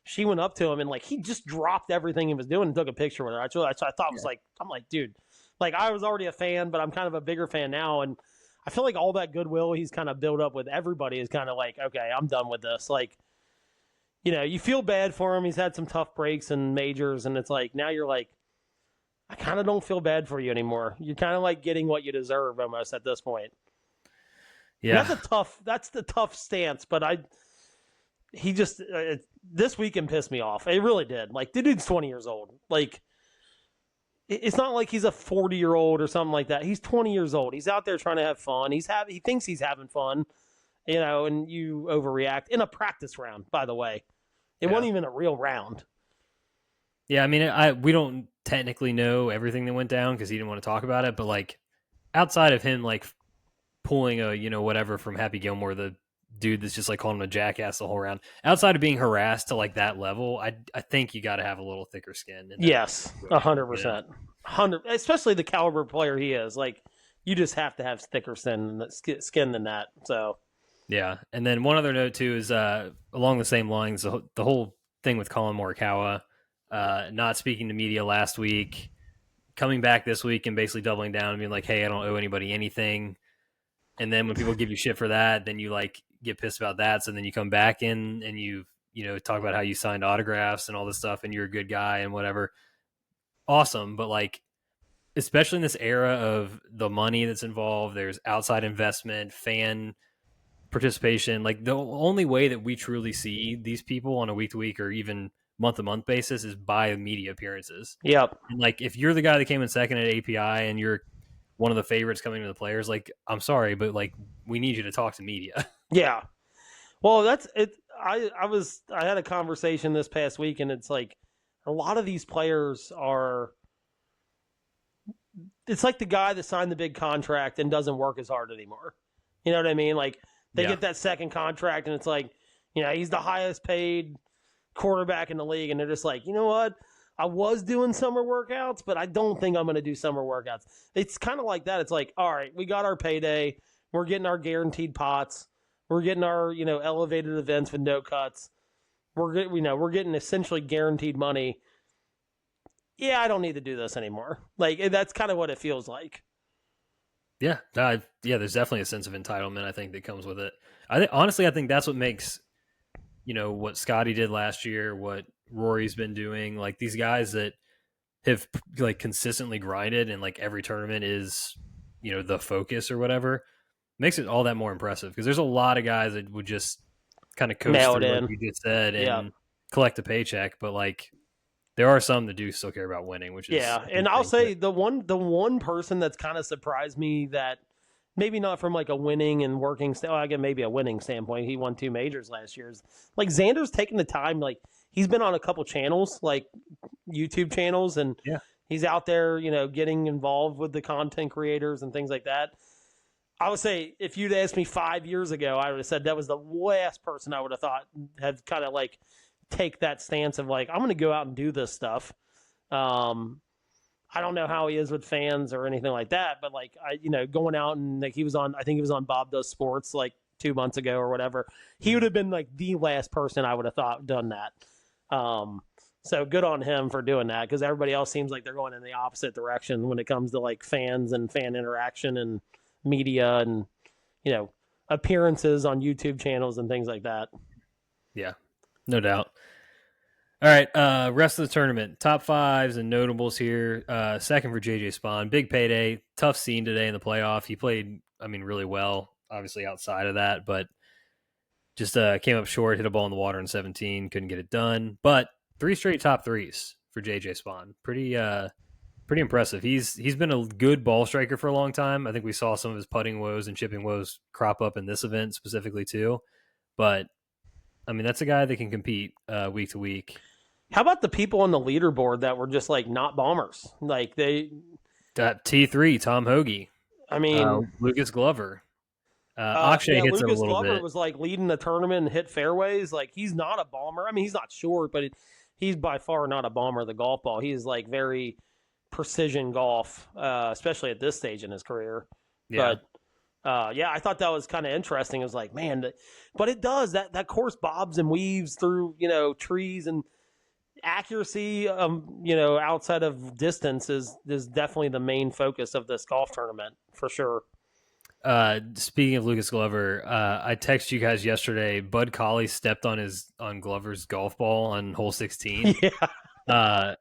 Speaker 2: she went up to him, and like he just dropped everything he was doing and took a picture with her. I thought was like, I'm like, dude, like I was already a fan, but I'm kind of a bigger fan now, and I feel like all that goodwill he's kind of built up with everybody is kind of like, okay, I'm done with this. Like, you feel bad for him. He's had some tough breaks and majors, and it's like now you're like, I kind of don't feel bad for you anymore. You're kind of like getting what you deserve almost at this point.
Speaker 1: Yeah,
Speaker 2: that's the tough stance. But this weekend pissed me off. It really did. Like, the dude's 20 years old. Like, it's not like he's a 40-year-old or something like that. He's 20 years old. He's out there trying to have fun. He thinks he's having fun, and you overreact in a practice round, by the way. It wasn't even a real round.
Speaker 1: Yeah, I mean, we don't technically know everything that went down because he didn't want to talk about it. But like, outside of him, like pulling a whatever from Happy Gilmore, the dude that's just like calling him a jackass the whole round. Outside of being harassed to like that level, I think you got to have a little thicker skin.
Speaker 2: Yes, 100%, 100. Especially the caliber player he is. Like, you just have to have thicker skin than that. So.
Speaker 1: Yeah, and then one other note too is along the same lines, the whole thing with Colin Morikawa. Not speaking to media last week, coming back this week and basically doubling down and being like, hey, I don't owe anybody anything. And then when people give you shit for that, then you like get pissed about that. So then you come back in and you talk about how you signed autographs and all this stuff and you're a good guy and whatever. Awesome. But like, especially in this era of the money that's involved, there's outside investment, fan participation. Like, the only way that we truly see these people on a week to week or even month-to-month basis is by media appearances.
Speaker 2: Yep.
Speaker 1: And like, if you're the guy that came in second at API and you're one of the favorites coming to the players, like, I'm sorry, but like, we need you to talk to media.
Speaker 2: Yeah. Well, that's it. I had a conversation this past week, and it's like a lot of these players it's like the guy that signed the big contract and doesn't work as hard anymore. You know what I mean? Like they
Speaker 1: Yeah.
Speaker 2: get that second contract, and it's like, he's the highest paid quarterback in the league, and they're just like, you know what? I was doing summer workouts, but I don't think I'm going to do summer workouts. It's kind of like that. It's like, all right, we got our payday. We're getting our guaranteed pots. We're getting our, elevated events with no cuts. We're getting essentially guaranteed money. Yeah, I don't need to do this anymore. Like that's kind of what it feels like.
Speaker 1: Yeah, there's definitely a sense of entitlement I think that comes with it. I think that's what makes what Scotty did last year, what Rory's been doing, like these guys that have like consistently grinded and like every tournament is the focus or whatever, makes it all that more impressive because there's a lot of guys that would just kind of coast
Speaker 2: Nailed
Speaker 1: through
Speaker 2: in.
Speaker 1: like you just said and collect a paycheck, but like there are some that do still care about winning, which is
Speaker 2: and I'll say the one person that's kind of surprised me that maybe not from like a winning and working again maybe a winning standpoint, he won 2 majors last year, is like Xander's taking the time, like he's been on a couple channels, like YouTube channels, and he's out there getting involved with the content creators and things like that. I would say if you'd asked me 5 years ago, I would have said that was the last person I would have thought had kind of like take that stance of like, I'm going to go out and do this stuff. I don't know how he is with fans or anything like that, but like going out and like I think he was on Bob Does Sports like 2 months ago or whatever. He would have been like the last person I would have thought done that. So good on him for doing that, because everybody else seems like they're going in the opposite direction when it comes to like fans and fan interaction and media and appearances on YouTube channels and things like that.
Speaker 1: Yeah, no doubt. All right, rest of the tournament, top fives and notables here. Second for JJ Spawn, big payday, tough scene today in the playoff. He played, really well, obviously outside of that, but just came up short, hit a ball in the water in 17, couldn't get it done. But 3 straight top threes for JJ Spawn, pretty impressive. He's been a good ball striker for a long time. I think we saw some of his putting woes and chipping woes crop up in this event specifically too, but that's a guy that can compete week to week.
Speaker 2: How about the people on the leaderboard that were just like not bombers? Like they
Speaker 1: T3, Tom Hoagie. Lucas Glover. Akshay hits it a little
Speaker 2: Glover
Speaker 1: bit.
Speaker 2: was like leading the tournament and hit fairways. Like he's not a bomber. He's not short, but he's by far not a bomber of the golf ball. He is like very precision golf, especially at this stage in his career.
Speaker 1: Yeah.
Speaker 2: But I thought that was kind of interesting. It was like, man, but it does that course bobs and weaves through trees, and accuracy outside of distance is definitely the main focus of this golf tournament for sure.
Speaker 1: Speaking of Lucas Glover, I texted you guys yesterday. Bud Colley stepped on Glover's golf ball on hole 16.
Speaker 2: Yeah.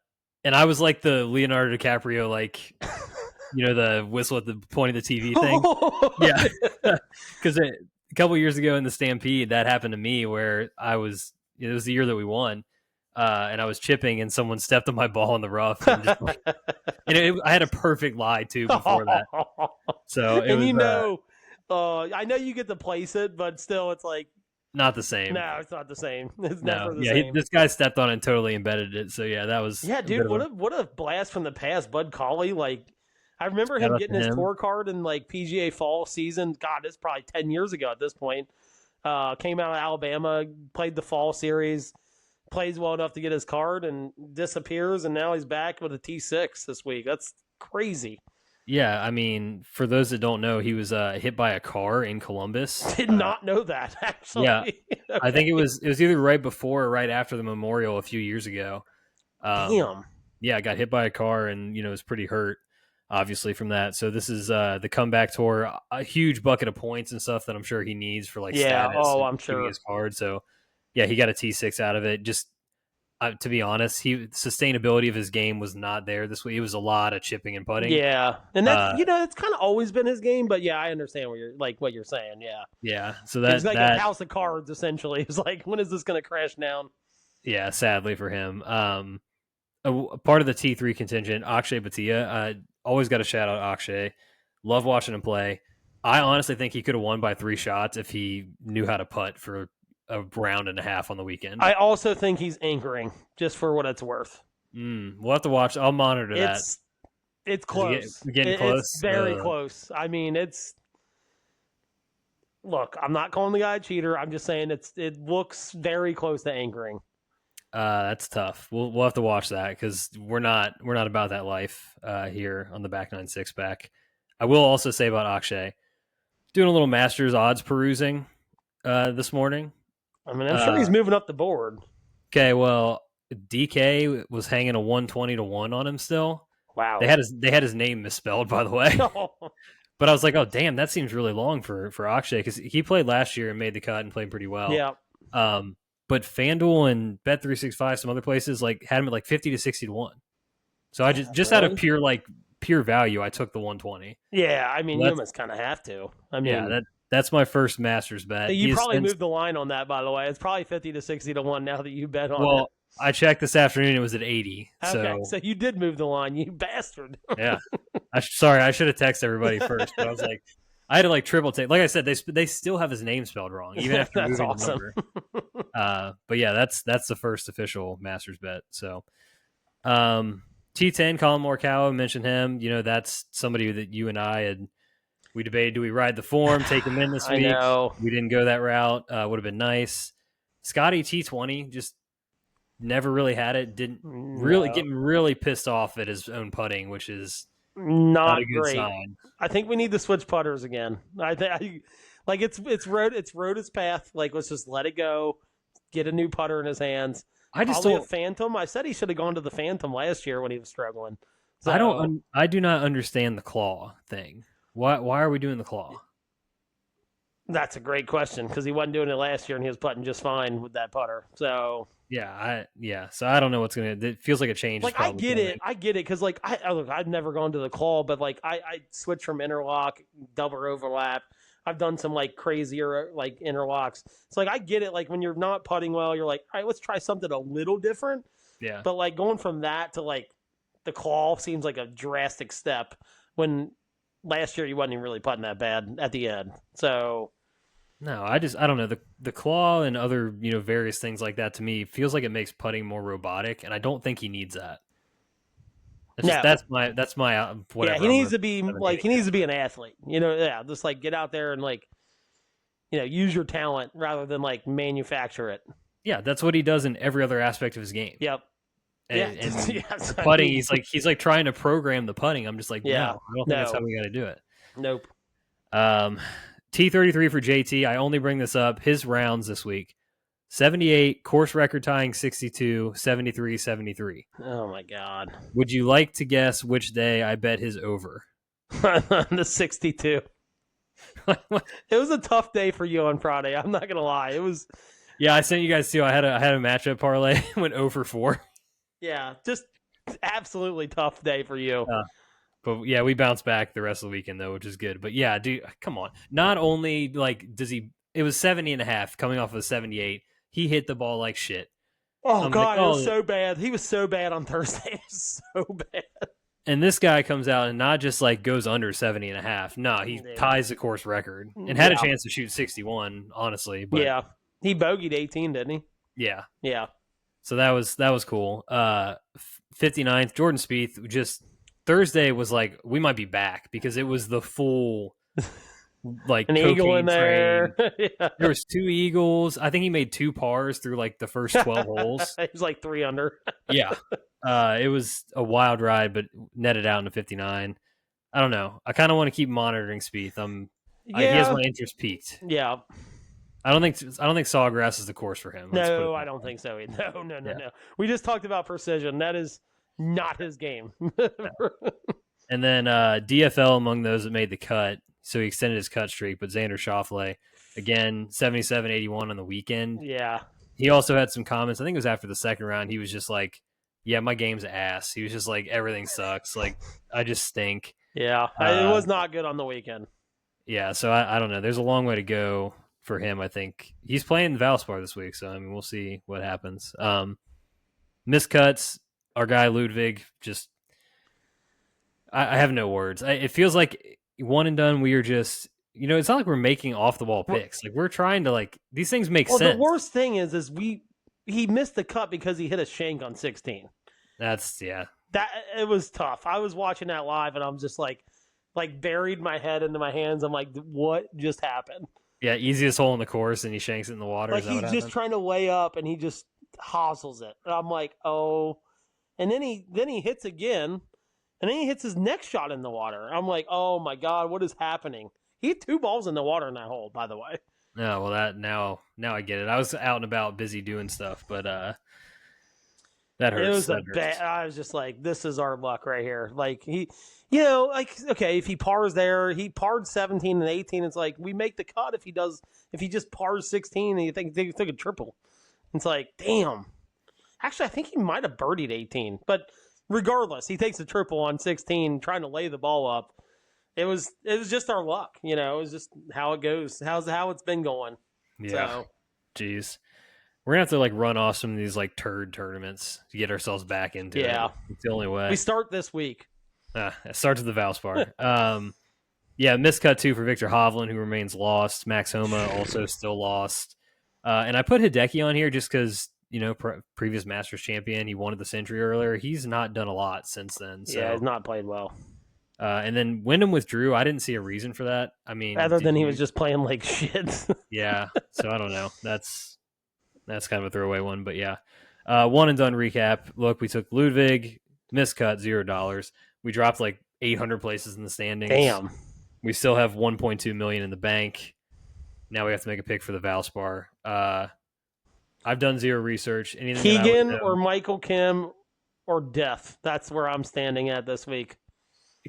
Speaker 1: And I was like the Leonardo DiCaprio, like the whistle at the point of the TV thing. Yeah, because a couple years ago in the Stampede, that happened to me where I was. It was the year that we won. And I was chipping, and someone stepped on my ball in the rough. And just, I had a perfect lie too before that. So it was,
Speaker 2: I know you get to place it, but still, it's like
Speaker 1: not the same.
Speaker 2: No, it's not the same. It's never the same.
Speaker 1: This guy stepped on it and totally embedded it. So yeah, that was
Speaker 2: dude. What a blast from the past, Bud Colley. Like I remember him getting his tour card in like PGA fall season. God, it's probably 10 years ago at this point. Came out of Alabama, played the fall series. Plays well enough to get his card and disappears, and now he's back with a T6 this week. That's crazy.
Speaker 1: Yeah, for those that don't know, he was hit by a car in Columbus.
Speaker 2: Did not know that, actually.
Speaker 1: Yeah, okay. I think it was either right before or right after the Memorial a few years ago.
Speaker 2: Damn.
Speaker 1: Yeah, got hit by a car and was pretty hurt, obviously, from that. So this is the comeback tour, a huge bucket of points and stuff that I'm sure he needs for status.
Speaker 2: I'm sure
Speaker 1: his card. So. Yeah, he got a T6 out of it. Just to be honest, sustainability of his game was not there this week. It was a lot of chipping and putting.
Speaker 2: Yeah, and that's it's kind of always been his game. But yeah, I understand what you're saying. Yeah,
Speaker 1: yeah. So that's
Speaker 2: like a house of cards essentially. It's like, when is this going to crash down?
Speaker 1: Yeah, sadly for him. A part of the T3 contingent, Akshay Bhatia. Always got to shout out Akshay. Love watching him play. I honestly think he could have won by 3 shots if he knew how to putt for a round and a half on the weekend.
Speaker 2: I also think he's anchoring, just for what it's worth.
Speaker 1: We'll have to watch. I'll monitor that.
Speaker 2: It's close.
Speaker 1: Getting close.
Speaker 2: It's very close. Look, I'm not calling the guy a cheater. I'm just saying it looks very close to anchoring.
Speaker 1: That's tough. We'll have to watch that because we're not about that life here on the Back Nine Six Pack. I will also say about Akshay, doing a little Masters odds perusing this morning.
Speaker 2: I mean, I'm sure he's moving up the board.
Speaker 1: Okay, well, DK was hanging a 120 to 1 on him still.
Speaker 2: Wow.
Speaker 1: They had his name misspelled, by the way. But I was like, oh damn, that seems really long for Akshay because he played last year and made the cut and played pretty well.
Speaker 2: Yeah.
Speaker 1: But FanDuel and Bet365, some other places, like had him at like 50 to 60 to 1. So I just
Speaker 2: really?
Speaker 1: out of pure value, I took the 120.
Speaker 2: Yeah, I mean, you almost kind of have to. I mean,
Speaker 1: yeah, that's my first Masters bet.
Speaker 2: You probably moved the line on that, by the way. It's probably 50 to 60 to 1 now that you bet on it.
Speaker 1: Well, I checked this afternoon; it was at 80.
Speaker 2: Okay, so you did move the line, you bastard.
Speaker 1: Yeah, sorry, I should have texted everybody first, but I was like, I had to like triple take. Like I said, they still have his name spelled wrong, even after
Speaker 2: That's
Speaker 1: moving
Speaker 2: awesome.
Speaker 1: the number. But yeah, that's the first official Masters bet. So, T10, Colin Morikawa, mentioned him. You know, that's somebody that you and I we debated, do we ride the form, take him in this week?
Speaker 2: I know.
Speaker 1: We didn't go that route. Would have been nice. Scotty T20 just never really had it. Didn't really getting really pissed off at his own putting, which is not a good
Speaker 2: great
Speaker 1: sign.
Speaker 2: I think we need to switch putters again. Like it's rode its path. Like let's just let it go. Get a new putter in his hands.
Speaker 1: I just
Speaker 2: don't. Phantom. I said he should have gone to the Phantom last year when he was struggling. So,
Speaker 1: I do not understand the claw thing. Why are we doing the claw?
Speaker 2: That's a great question because he wasn't doing it last year and he was putting just fine with that putter. So
Speaker 1: So I don't know what's gonna. It feels like a change.
Speaker 2: Like I get it because like I've never gone to the claw, but like I switched from interlock, double overlap. I've done some like crazier like interlocks. So like I get it. Like when you're not putting well, you're like, all right, let's try something a little different.
Speaker 1: Yeah.
Speaker 2: But like going from that to like the claw seems like a drastic step when last year he wasn't even really putting that bad at the end. So
Speaker 1: no, I don't know. The claw and other, various things like that to me feels like it makes putting more robotic, and I don't think he needs that. That's my whatever.
Speaker 2: Yeah, he needs to be an athlete. Just like get out there and like use your talent rather than like manufacture it.
Speaker 1: Yeah, that's what he does in every other aspect of his game.
Speaker 2: Yep.
Speaker 1: And putting, he's like trying to program the putting. I'm just like, no, I don't think that's how we got to do it.
Speaker 2: Nope.
Speaker 1: T33 for JT. I only bring this up. His rounds this week: 78, course record tying 62, 73, 73.
Speaker 2: Oh my God.
Speaker 1: Would you like to guess which day I bet his over?
Speaker 2: The 62. It was a tough day for you on Friday. I'm not gonna lie. It was.
Speaker 1: Yeah, I sent you guys too. I had a matchup parlay, went 0-4.
Speaker 2: Yeah, just absolutely tough day for you.
Speaker 1: But yeah, we bounced back the rest of the weekend though, which is good. But yeah, dude, come on. Not only like does he, it was 70.5 coming off of 78. He hit the ball like shit.
Speaker 2: Oh God, it was so bad. He was so bad on Thursday. It was so bad.
Speaker 1: And this guy comes out and not just like goes under 70.5. No, he ties the course record and had a chance to shoot 61, honestly. But
Speaker 2: yeah, he bogeyed 18, didn't he?
Speaker 1: Yeah,
Speaker 2: yeah.
Speaker 1: So that was cool. 59th, Jordan Spieth. Just Thursday was like we might be back because it was the full like
Speaker 2: an eagle in there.
Speaker 1: Yeah. There was 2 eagles. I think he made 2 pars through like the first 12 holes.
Speaker 2: He was like 3 under.
Speaker 1: Yeah. It was a wild ride, but netted out into 59. I don't know. I kind of want to keep monitoring Spieth. He has my interest peaked.
Speaker 2: Yeah.
Speaker 1: I don't think Sawgrass is the course for him.
Speaker 2: No, I don't think so. No. We just talked about precision. That is not his game.
Speaker 1: And then DFL among those that made the cut. So he extended his cut streak, but Xander Schauffele, again, 77-81 on the weekend.
Speaker 2: Yeah.
Speaker 1: He also had some comments. I think it was after the second round. He was just like, yeah, my game's ass. He was just like, everything sucks. Like, I just stink.
Speaker 2: Yeah, it was not good on the weekend.
Speaker 1: Yeah, so I don't know. There's a long way to go for him, I think. He's playing Valspar this week, so, I mean, we'll see what happens. Miscuts, our guy Ludwig, just I have no words. It feels like one and done, we are just, it's not like we're making off-the-wall picks. Like, we're trying to, like, these things make sense.
Speaker 2: The worst thing is he missed the cut because he hit a shank on 16. It was tough. I was watching that live and I'm just like buried my head into my hands. I'm like, what just happened?
Speaker 1: Yeah, easiest hole in the course, and he shanks it in the water.
Speaker 2: Like
Speaker 1: Is that what
Speaker 2: he's just
Speaker 1: happened?
Speaker 2: trying to lay up, and he just hosels it. And I'm like, oh. And then he hits again, and then he hits his next shot in the water. I'm like, oh my god, what is happening? He hit 2 balls in the water in that hole, by the way.
Speaker 1: No, well that now I get it. I was out and about, busy doing stuff, but that
Speaker 2: It
Speaker 1: hurts.
Speaker 2: was a
Speaker 1: That
Speaker 2: bad.
Speaker 1: hurts.
Speaker 2: I was just like, this is our luck right here. Like like okay, if he pars there, he parred 17 and 18. It's like we make the cut if he just pars 16 and you think they took a triple. It's like, damn. Actually, I think he might have birdied 18, but regardless, he takes a triple on 16, trying to lay the ball up. It was just our luck, It was just how it goes. How it's been going.
Speaker 1: Yeah.
Speaker 2: So,
Speaker 1: Jeez. We're gonna have to like run off some of these like turd tournaments to get ourselves back into
Speaker 2: yeah,
Speaker 1: it. It's the only way.
Speaker 2: we start this week.
Speaker 1: It starts with the Valspar. Yeah, miscut too for Victor Hovland, who remains lost. Max Homa also still lost. And I put Hideki on here just because previous Masters champion. He won at the Century earlier. He's not done a lot since then. So.
Speaker 2: Yeah, he's not played well.
Speaker 1: And then Wyndham withdrew. I didn't see a reason for that. I mean,
Speaker 2: other than he was just playing like shit.
Speaker 1: Yeah. So I don't know. That's kind of a throwaway one, but yeah. One and done recap. Look, we took Ludwig, miscut, $0. We dropped like 800 places in the standings.
Speaker 2: Damn.
Speaker 1: We still have 1.2 million in the bank. Now we have to make a pick for the Valspar. I've done zero research. Anything
Speaker 2: Keegan or Michael Kim or Death. That's where I'm standing at this week.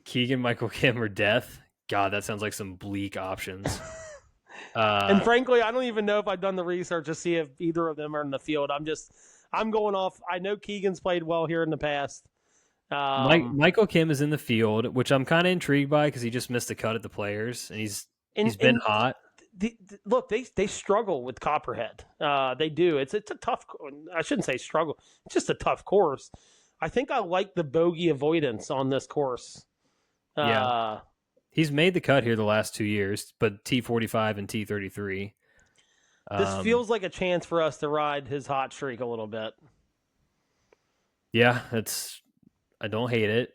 Speaker 1: Keegan, Michael Kim, or Death? God, that sounds like some bleak options.
Speaker 2: And frankly, I don't even know if I've done the research to see if either of them are in the field. I'm going off. I know Keegan's played well here in the past.
Speaker 1: Michael Kim is in the field, which I'm kind of intrigued by because he just missed a cut at the Players, and he's been hot.
Speaker 2: Look, they struggle with Copperhead. They do. It's a tough. I shouldn't say struggle. It's just a tough course. I think I like the bogey avoidance on this course.
Speaker 1: Yeah, he's made the cut here the last 2 years, but T45 and T33.
Speaker 2: This feels like a chance for us to ride his hot streak a little bit.
Speaker 1: Yeah, I don't hate it.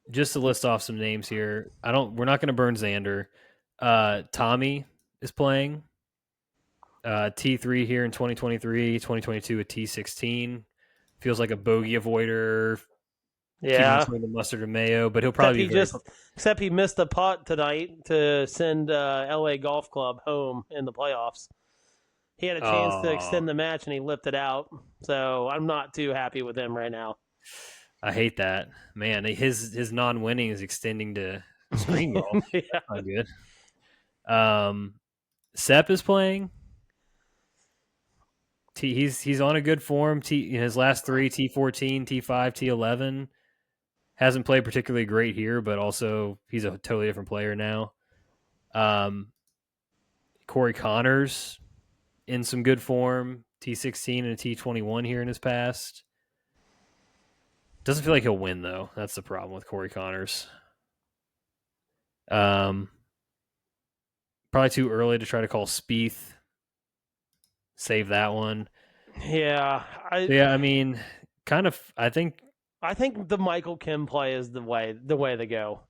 Speaker 1: Just to list off some names here, we're not going to burn Xander. Tommy is playing T3 here in 2023, 2022 at T16. Feels like a bogey avoider.
Speaker 2: Yeah,
Speaker 1: between the mustard and mayo, but he'll probably
Speaker 2: except he missed a putt tonight to send LA Golf Club home in the playoffs. He had a chance to extend the match and he lipped it out. So I'm not too happy with him right now.
Speaker 1: I hate that, man. His non-winning is extending to screen golf.
Speaker 2: Yeah.
Speaker 1: Not good. Sepp is playing. He's on a good form. In his last 3, T14, T5, T11. Hasn't played particularly great here, but also he's a totally different player now. Corey Connors in some good form. T16 and a T21 here in his past. Doesn't feel like he'll win, though. That's the problem with Corey Connors. Probably too early to try to call Spieth. Save that one.
Speaker 2: Yeah.
Speaker 1: I mean, kind of, I think
Speaker 2: the Michael Kim play is the way to go.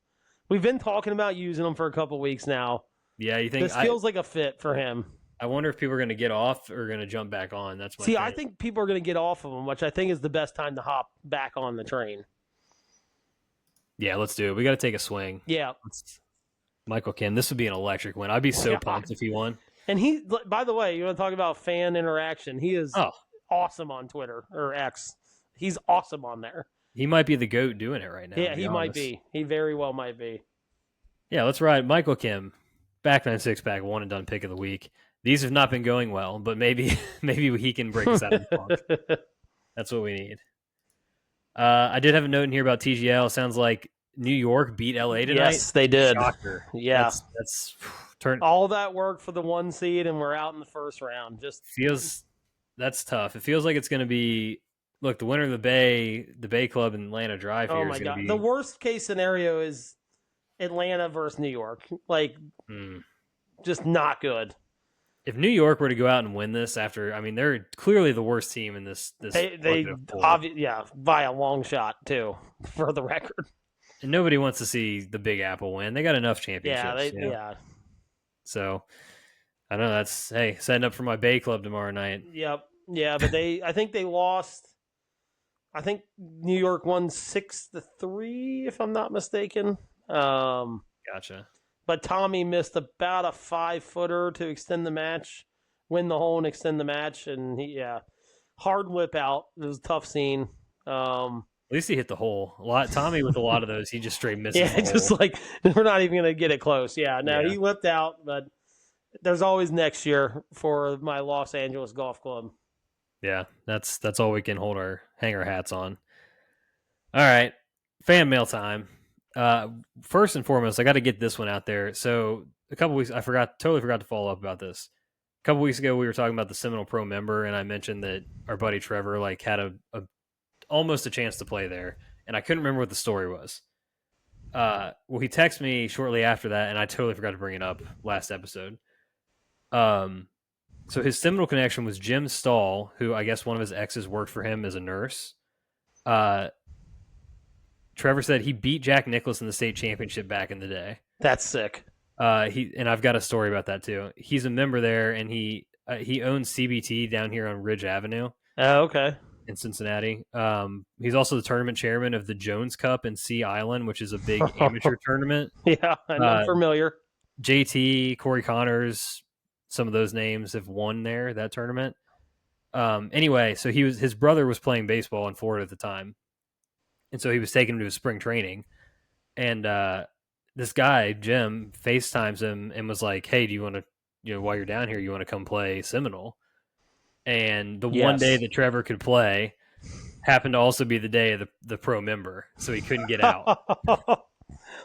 Speaker 2: We've been talking about using him for a couple weeks now.
Speaker 1: Yeah, you think
Speaker 2: this feels like a fit for him?
Speaker 1: I wonder if people are going to get off or going to jump back on. That's my
Speaker 2: See,
Speaker 1: thing.
Speaker 2: I think people are going to get off of him, which I think is the best time to hop back on the train.
Speaker 1: Yeah, let's do it. We got to take a swing.
Speaker 2: Yeah.
Speaker 1: Michael Kim, this would be an electric win. I'd be so pumped if he won.
Speaker 2: And by the way, you want to talk about fan interaction? He is awesome on Twitter or X. He's awesome on there.
Speaker 1: He might be the GOAT doing it right now.
Speaker 2: Yeah, he might be. He very well might be.
Speaker 1: Yeah, let's ride Michael Kim. Back 9 6-pack, one and done pick of the week. These have not been going well, but maybe he can break us out of the funk. That's what we need. I did have a note in here about TGL. It sounds like New York beat LA tonight.
Speaker 2: Yes, they did.
Speaker 1: Shocker.
Speaker 2: Yeah.
Speaker 1: That's turn
Speaker 2: all that work for the 1 seed, and we're out in the first round. Just
Speaker 1: that's tough. It feels like it's going to be. Look, the winner of the Bay Club and Atlanta Drive here is going to be.
Speaker 2: The worst case scenario is Atlanta versus New York. Just not good.
Speaker 1: If New York were to go out and win this they're clearly the worst team in this.
Speaker 2: They by a long shot too, for the record.
Speaker 1: And nobody wants to see the Big Apple win. They got enough championships.
Speaker 2: Yeah.
Speaker 1: So I know that's setting up for my Bay Club tomorrow night.
Speaker 2: Yep. Yeah, but I think they lost. I think New York won 6-3, if I'm not mistaken.
Speaker 1: Gotcha.
Speaker 2: But Tommy missed about a 5-footer to extend the match, win the hole and extend the match, and hard whip out. It was a tough scene.
Speaker 1: At least he hit the hole. Tommy with a lot of those, he just straight misses.
Speaker 2: Yeah, just like we're not even gonna get it close. Yeah, no, he whipped out, but there's always next year for my Los Angeles Golf Club.
Speaker 1: Yeah, that's all we can hang our hats on. All right, fan mail time. First and foremost, I got to get this one out there. So a couple weeks, totally forgot to follow up about this. A couple weeks ago, we were talking about the Seminole Pro member, and I mentioned that our buddy Trevor had a almost a chance to play there, and I couldn't remember what the story was. Well, he texted me shortly after that, and I totally forgot to bring it up last episode. So his Seminole connection was Jim Stahl, who I guess one of his exes worked for him as a nurse. Trevor said he beat Jack Nicklaus in the state championship back in the day.
Speaker 2: That's sick.
Speaker 1: And I've got a story about that too. He's a member there, and he owns CBT down here on Ridge Avenue.
Speaker 2: Oh, okay.
Speaker 1: In Cincinnati. He's also the tournament chairman of the Jones Cup in Sea Island, which is a big amateur tournament.
Speaker 2: Yeah, I'm familiar.
Speaker 1: JT, Corey Connors, some of those names have won that tournament. Anyway, so his brother was playing baseball in Florida at the time. And so he was taking him to his spring training. And this guy, Jim, FaceTimes him and was like, hey, do you want to, while you're down here, you want to come play Seminole? And the one day that Trevor could play happened to also be the day of the pro member, so he couldn't get out.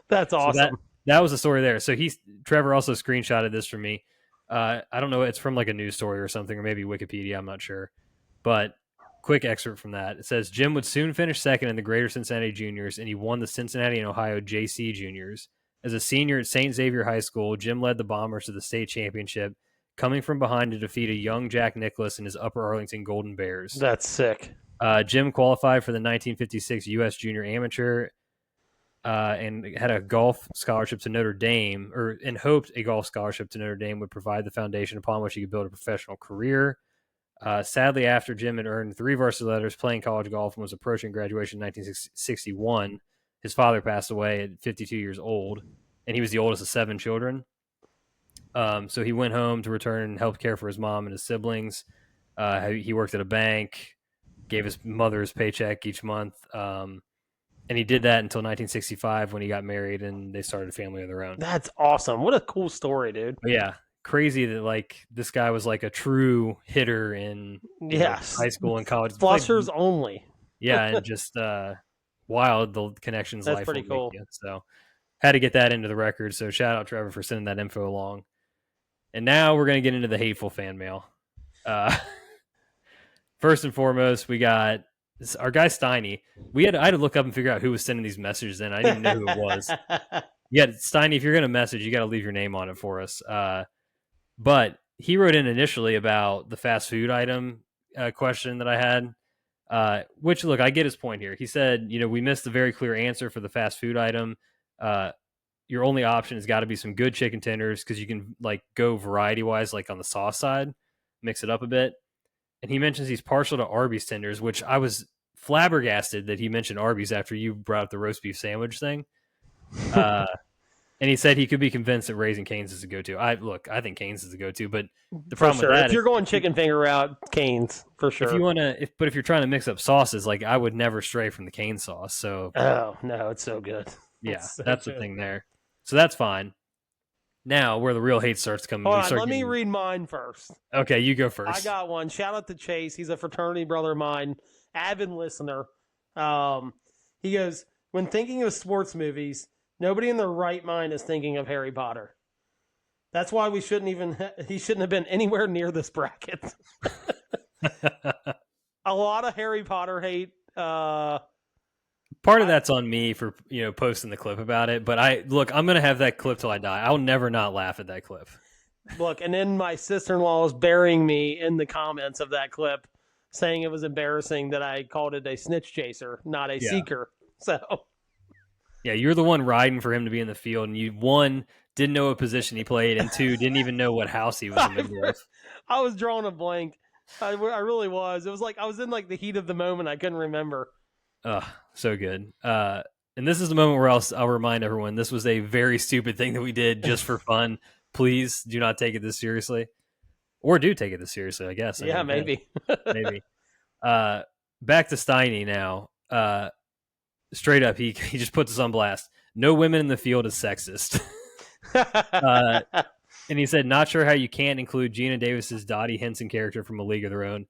Speaker 2: That's awesome.
Speaker 1: So that was the story there. So Trevor also screenshotted this for me. I don't know, it's from like a news story or something, or maybe Wikipedia, I'm not sure. But quick excerpt from that. It says, Jim would soon finish second in the Greater Cincinnati Juniors, and he won the Cincinnati and Ohio JC Juniors. As a senior at St. Xavier High School, Jim led the Bombers to the state championship, coming from behind to defeat a young Jack Nicklaus and his Upper Arlington Golden Bears.
Speaker 2: That's sick.
Speaker 1: Jim qualified for the 1956 U.S. Junior Amateur and had a golf scholarship to Notre Dame, and hoped a golf scholarship to Notre Dame would provide the foundation upon which he could build a professional career. Sadly, after Jim had earned 3 varsity letters playing college golf and was approaching graduation in 1961, his father passed away at 52 years old, and he was the oldest of 7 children. So he went home to return and help care for his mom and his siblings. He worked at a bank, gave his mother his paycheck each month. And he did that until 1965 when he got married and they started a family of their own.
Speaker 2: That's awesome. What a cool story, dude.
Speaker 1: But yeah. Crazy that this guy was like a true hitter in high school and college.
Speaker 2: Flushers only.
Speaker 1: Yeah. And just wild the connections.
Speaker 2: That's
Speaker 1: life
Speaker 2: pretty cool.
Speaker 1: So had to get that into the record. So shout out Trevor for sending that info along. And now we're going to get into the hateful fan mail. First and foremost, we got our guy Steiny. I had to look up and figure out who was sending these messages in. I didn't even know who it was. Yeah, Steiny, if you're going to message, you got to leave your name on it for us. But he wrote in initially about the fast food item question that I had, which, look, I get his point here. He said, we missed a very clear answer for the fast food item. Your only option has got to be some good chicken tenders because you can go variety wise, on the sauce side, mix it up a bit. And he mentions he's partial to Arby's tenders, which I was flabbergasted that he mentioned Arby's after you brought up the roast beef sandwich thing. And he said he could be convinced that Raising Cane's is a go-to. I think Cane's is a go-to, but the problem with that,
Speaker 2: if you're going chicken finger route, Cane's for sure.
Speaker 1: But if you're trying to mix up sauces, I would never stray from the cane sauce. So
Speaker 2: oh no, it's so good.
Speaker 1: Yeah, that's the thing there. So that's fine. Now, where the real hate starts coming.
Speaker 2: Hold on, let me read mine first.
Speaker 1: Okay, you go first.
Speaker 2: I got one. Shout out to Chase. He's a fraternity brother of mine, avid listener. He goes, when thinking of sports movies, nobody in their right mind is thinking of Harry Potter. That's why he shouldn't have been anywhere near this bracket. A lot of Harry Potter hate.
Speaker 1: Part of that's on me for posting the clip about it, but I'm gonna have that clip till I die. I'll never not laugh at that clip.
Speaker 2: Look, and then my sister-in-law is burying me in the comments of that clip, saying it was embarrassing that I called it a snitch chaser, not a seeker. So,
Speaker 1: yeah, you're the one riding for him to be in the field, and you didn't know what position he played, and 2, didn't even know what house he was a member of.
Speaker 2: I was drawing a blank. I really was. It was like I was in like the heat of the moment. I couldn't remember.
Speaker 1: So good. And this is the moment where I'll remind everyone this was a very stupid thing that we did just for fun. Please do not take it this seriously, or do take it this seriously. I guess.
Speaker 2: Yeah, maybe.
Speaker 1: Maybe. Back to Steiny now. Straight up, he just puts us on blast. No women in the field is sexist. And he said, not sure how you can't include Gina Davis's Dottie Henson character from A League of Their Own.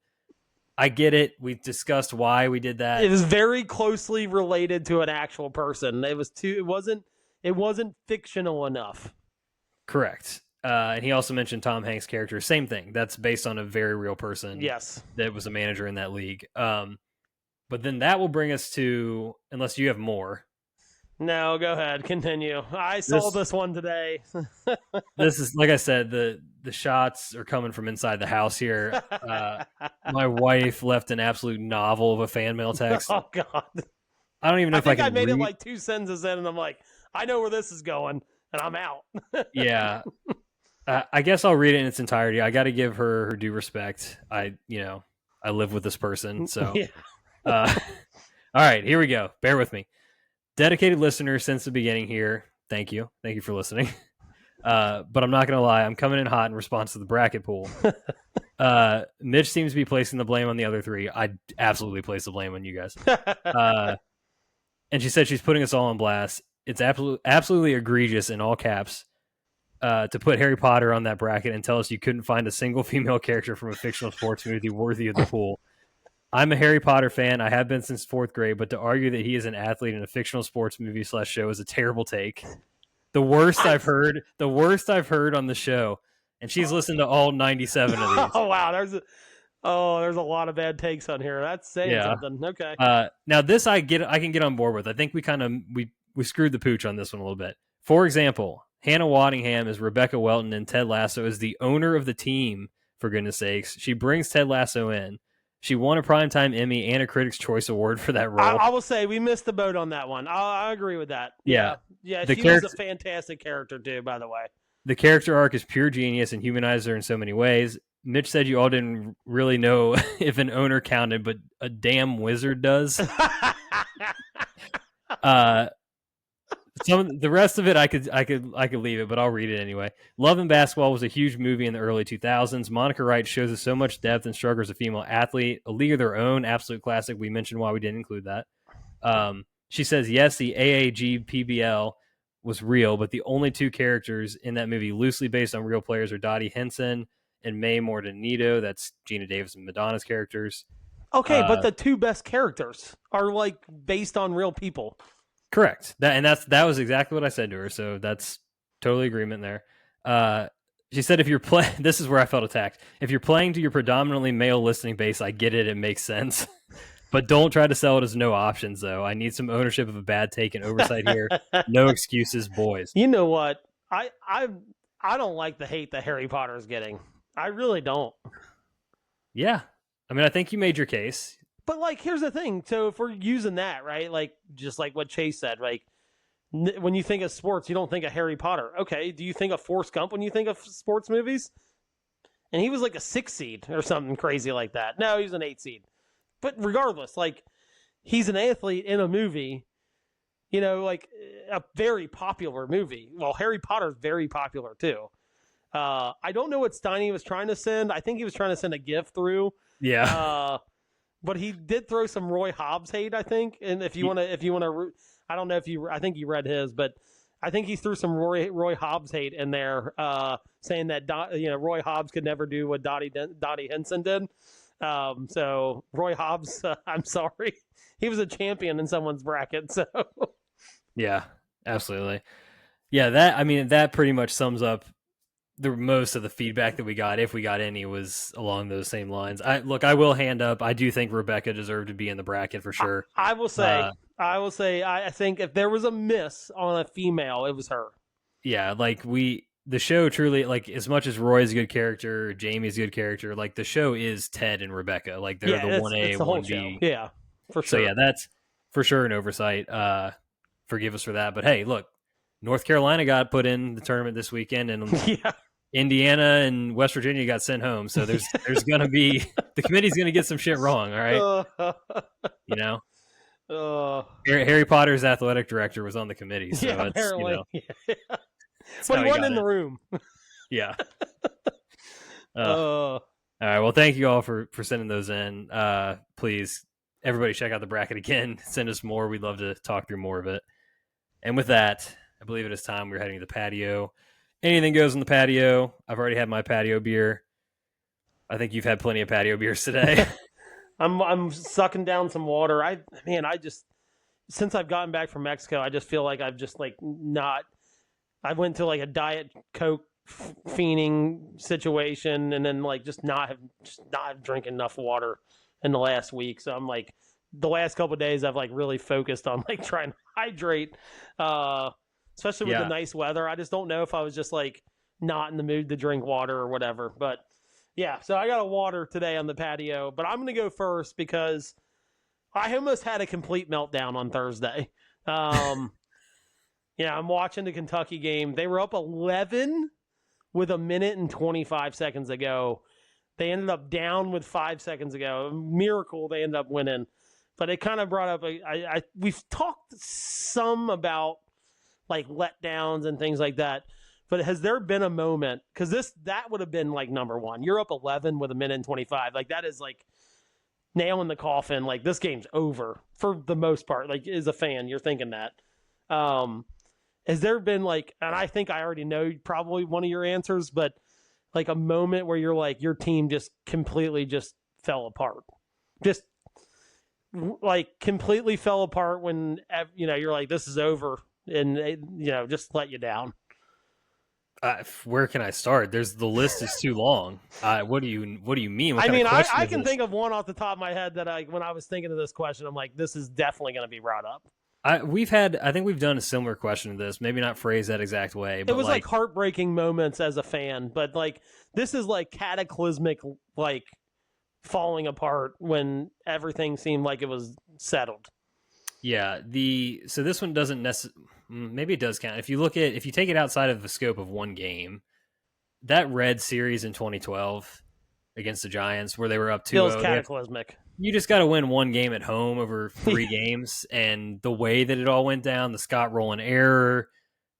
Speaker 1: I get it. We've discussed why we did that.
Speaker 2: It was very closely related to an actual person. It wasn't fictional enough.
Speaker 1: Correct. And he also mentioned Tom Hanks' character. Same thing. That's based on a very real person.
Speaker 2: Yes.
Speaker 1: That was a manager in that league. But then that will bring us to, unless you have more.
Speaker 2: No, go ahead. Continue. I saw this one today.
Speaker 1: This is, like I said, the shots are coming from inside the house here. My wife left an absolute novel of a fan mail text.
Speaker 2: Oh, God.
Speaker 1: I don't even know if I can
Speaker 2: made it like 2 sentences in, and I'm like, I know where this is going, and I'm out.
Speaker 1: Yeah. I guess I'll read it in its entirety. I got to give her due respect. I live with this person, so.
Speaker 2: Yeah.
Speaker 1: All right, here we go. Bear with me. Dedicated listener since the beginning here. Thank you for listening. But I'm not gonna lie, I'm coming in hot in response to the bracket pool. Mitch seems to be placing the blame on the other 3. I absolutely place the blame on you guys. And she said she's putting us all on blast. It's absolutely egregious in all caps to put Harry Potter on that bracket and tell us you couldn't find a single female character from a fictional sports movie worthy of the pool. I'm a Harry Potter fan. I have been since 4th grade, but to argue that he is an athlete in a fictional sports movie / show is a terrible take. The worst I've heard on the show. And she's listened to all 97 of these.
Speaker 2: Oh, wow. There's a lot of bad takes on here. That's saying something. Okay.
Speaker 1: Now this I can get on board with. I think we screwed the pooch on this one a little bit. For example, Hannah Waddingham is Rebecca Welton and Ted Lasso is the owner of the team, for goodness sakes. She brings Ted Lasso in. She won a Primetime Emmy and a Critics' Choice Award for that role.
Speaker 2: I will say we missed the boat on that one. I agree with that.
Speaker 1: Yeah.
Speaker 2: Yeah, she was a fantastic character too, by the way.
Speaker 1: The character arc is pure genius and humanizes her in so many ways. Mitch said you all didn't really know if an owner counted, but a damn wizard does. The rest of it I could leave it, but I'll read it anyway. Love and Basketball was a huge movie in the early 2000s. Monica Wright shows us so much depth and struggle as a female athlete. A League of Their Own, absolute classic. We mentioned why we didn't include that. She says, yes, the AAG PBL was real, but the only 2 characters in that movie loosely based on real players are Dottie Henson and Mae Mordenito. That's Gina Davis and Madonna's characters.
Speaker 2: Okay, but the 2 best characters are like based on real people.
Speaker 1: Correct. That was exactly what I said to her. So that's totally agreement there. She said, if you're this is where I felt attacked. If you're playing to your predominantly male listening base, I get it. It makes sense. But don't try to sell it as no options, though. I need some ownership of a bad take and oversight here. No excuses, boys.
Speaker 2: You know what? I don't like the hate that Harry Potter is getting. I really don't.
Speaker 1: Yeah. I mean, I think you made your case.
Speaker 2: But, like, here's the thing. So if we're using that, right, like, just like what Chase said, like, when you think of sports, you don't think of Harry Potter. Okay, do you think of Forrest Gump when you think of sports movies? And he was like a 6 seed or something crazy like that. No, he was an 8 seed. But regardless, like, he's an athlete in a movie, you know, like a very popular movie. Well, Harry Potter's very popular, too. I don't know what Steiny was trying to send. I think he was trying to send a GIF through.
Speaker 1: Yeah.
Speaker 2: But he did throw some Roy Hobbs hate, I think. And if you want to, I don't know if I think you read his, but I think he threw some Roy Hobbs hate in there, saying that Roy Hobbs could never do what Dottie Henson did. So Roy Hobbs, I'm sorry, he was a champion in someone's bracket. So
Speaker 1: yeah, absolutely. Yeah, that pretty much sums up the most of the feedback that we got, if we got any, was along those same lines. I will hand up. I do think Rebecca deserved to be in the bracket for sure.
Speaker 2: I will say, I think if there was a miss on a female, it was her.
Speaker 1: Yeah, like the show truly, like, as much as Roy's a good character, Jamie's a good character, like, the show is Ted and Rebecca. Like, they're the 1A, 1B.
Speaker 2: Yeah, for sure.
Speaker 1: So yeah, that's for sure an oversight. Forgive us for that. But hey, look, North Carolina got put in the tournament this weekend, and
Speaker 2: Yeah.
Speaker 1: Indiana and West Virginia got sent home. So there's going to be the committee's going to get some shit wrong. All right, you know. Harry Potter's athletic director was on the committee, so
Speaker 2: yeah,
Speaker 1: it's
Speaker 2: apparently.
Speaker 1: but
Speaker 2: he wasn't in the room.
Speaker 1: Yeah.
Speaker 2: Uh,
Speaker 1: all right. Well, thank you all for sending those in. Please, everybody, check out the bracket again. Send us more. We'd love to talk through more of it. And with that, I believe it is time we're heading to the patio. Anything goes in the patio. I've already had my patio beer. I think you've had plenty of patio beers today.
Speaker 2: I'm sucking down some water. I just since I've gotten back from Mexico, I just feel like I've just like not. I went to like a Diet Coke fiending situation, and then like just not drinking enough water in the last week. So I'm like, the last couple of days, I've like really focused on like trying to hydrate, especially with the nice weather. I just don't know if I was just like not in the mood to drink water or whatever. But yeah, so I got a water today on the patio, but I'm going to go first because I almost had a complete meltdown on Thursday. Yeah, I'm watching the Kentucky game. They were up 11 with a minute and 25 seconds to go. They ended up down with 5 seconds ago. A miracle they ended up winning. But it kind of brought up, we've talked some about like letdowns and things like that. But has there been a moment, because that would have been like number one. You're up 11 with a minute and 25. Like that is like nail in the coffin. Like this game's over for the most part. Like as a fan, you're thinking that. Has there been like, and I think I already know probably one of your answers, but like a moment where you're like, your team just completely just fell apart? Just like completely fell apart when, you're like, this is over, and they, just let you down.
Speaker 1: Where can I start? The list is too long. What do you mean?
Speaker 2: I can think of one off the top of my head that when I was thinking of this question, I'm like, this is definitely going to be brought up.
Speaker 1: I think we've done a similar question to this, maybe not phrased that exact way, but
Speaker 2: it was like heartbreaking moments as a fan, but like this is like cataclysmic, like falling apart when everything seemed like it was settled.
Speaker 1: Yeah, so this one doesn't necessarily, maybe it does count. If you take it outside of the scope of one game, that Red series in 2012 against the Giants where they were up 2-0,
Speaker 2: feels cataclysmic.
Speaker 1: You just got to win one game at home over 3 games, and the way that it all went down, the Scott Rowland error,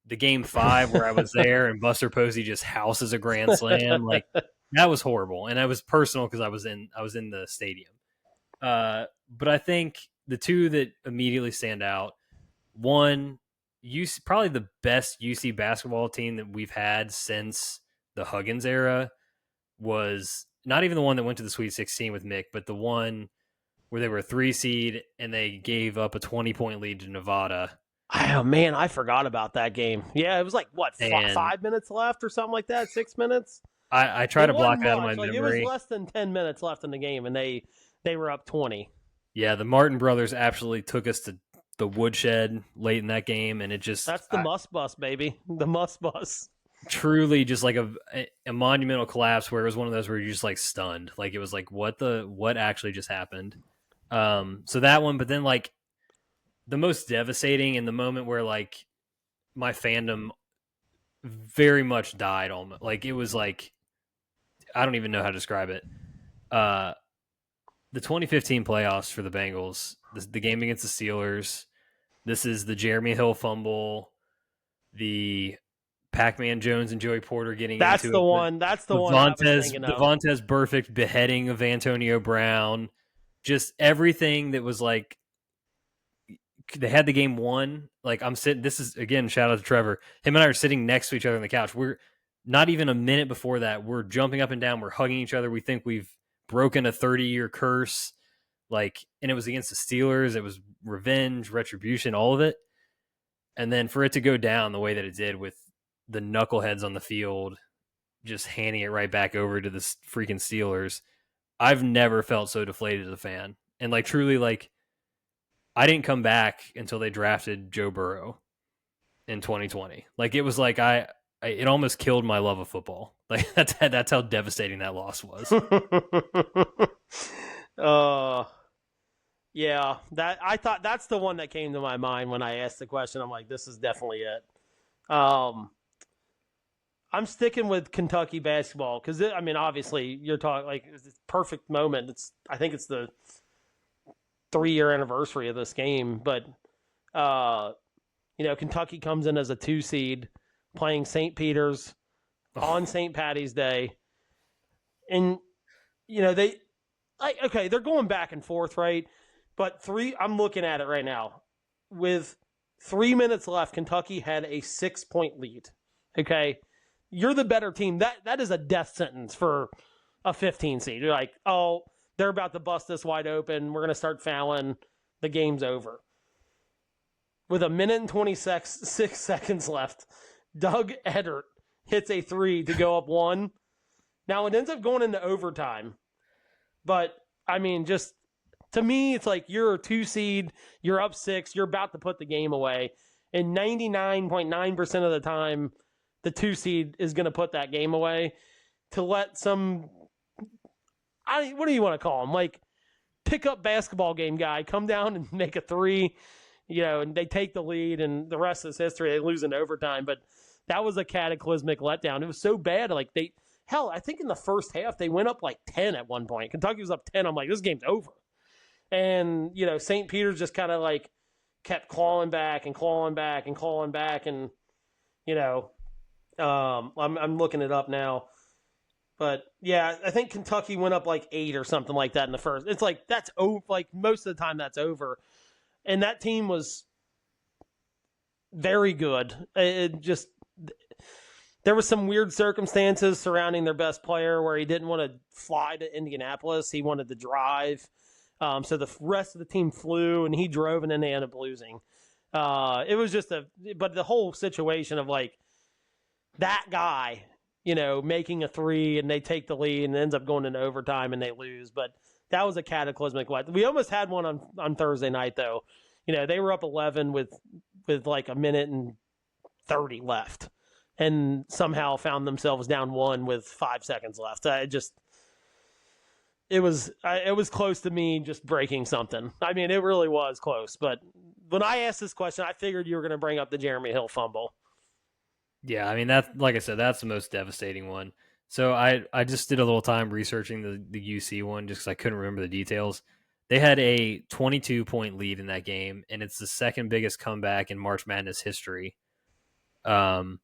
Speaker 1: the game 5 where I was there and Buster Posey just houses a grand slam, like that was horrible, and that was personal because I was in the stadium. But I think the two that immediately stand out, one, probably the best UC basketball team that we've had since the Huggins era was not even the one that went to the Sweet 16 with Mick, but the one where they were a 3 seed and they gave up a 20-point lead to Nevada.
Speaker 2: Oh, man, I forgot about that game. Yeah, it was like, 5 minutes left or something like that? 6 minutes?
Speaker 1: I try to block that in my memory.
Speaker 2: It was less than 10 minutes left in the game, and they were up 20.
Speaker 1: Yeah, the Martin brothers absolutely took us to the woodshed late in that game, and it just...
Speaker 2: That's the must bus, baby. The must bus.
Speaker 1: Truly just like a monumental collapse where it was one of those where you're just like stunned. Like it was like, what actually just happened? So that one, but then like the most devastating in the moment where like my fandom very much died almost. Like it was like, I don't even know how to describe it. The 2015 playoffs for the Bengals, the game against the Steelers. This is the Jeremy Hill fumble, the Pac-Man Jones and Joey Porter getting
Speaker 2: That's
Speaker 1: into
Speaker 2: the
Speaker 1: it.
Speaker 2: One. That's the one I was thinking of.
Speaker 1: Devontae's perfect beheading of Antonio Brown. Just everything that was like, they had the game won. Like I'm sitting, this is, again, shout out to Trevor. Him and I are sitting next to each other on the couch. We're not even a minute before that. We're jumping up and down. We're hugging each other. We think we've broken a 30-year curse. Like, and it was against the Steelers. It was revenge, retribution, all of it. And then for it to go down the way that it did with the knuckleheads on the field just handing it right back over to the freaking Steelers, I've never felt so deflated as a fan. And like truly, like I didn't come back until they drafted Joe Burrow in 2020. Like it was like it almost killed my love of football. Like that's how devastating that loss was.
Speaker 2: Yeah, that I thought that's the one that came to my mind when I asked the question. I'm like, this is definitely it. I'm sticking with Kentucky basketball because I mean, obviously, you're talking like it's a perfect moment. I think it's the 3-year anniversary of this game, but Kentucky comes in as a 2 seed, playing St. Peter's on St. Patty's Day, and they're going back and forth, right? But I'm looking at it right now. With 3 minutes left, Kentucky had a 6-point lead. Okay, you're the better team. That is a death sentence for a 15 seed. You're like, oh, they're about to bust this wide open. We're going to start fouling. The game's over. With a minute and 26 seconds left, Doug Eddert hits a 3 to go up 1. Now, it ends up going into overtime. But, I mean, just to me, it's like you're a 2 seed, you're up 6, you're about to put the game away. And 99.9% of the time, the 2 seed is going to put that game away to let some, what do you want to call him? Like, pick-up basketball game guy come down and make a 3, and they take the lead, and the rest is history. They lose in overtime. But that was a cataclysmic letdown. It was so bad. Like, I think in the first half, they went up like 10 at one point. Kentucky was up 10. I'm like, this game's over. And, St. Peter's just kind of like kept clawing back and clawing back and clawing back. And, I'm looking it up now. But, yeah, I think Kentucky went up like 8 or something like that in the first. It's like that's over. Like, most of the time that's over. And that team was very good. There was some weird circumstances surrounding their best player where he didn't want to fly to Indianapolis. He wanted to drive. So the rest of the team flew, and he drove, and then they ended up losing. It was just but the whole situation of like that guy, making a 3 and they take the lead and it ends up going into overtime and they lose. But that was a cataclysmic let. We almost had one on Thursday night though. They were up 11 with like a minute and 30 left, and somehow found themselves down 1 with 5 seconds left. It was close to me just breaking something. I mean, it really was close. But when I asked this question, I figured you were going to bring up the Jeremy Hill fumble.
Speaker 1: Yeah, I mean, like I said, that's the most devastating one. So I just did a little time researching the UC one just because I couldn't remember the details. They had a 22-point lead in that game, and it's the second biggest comeback in March Madness history. They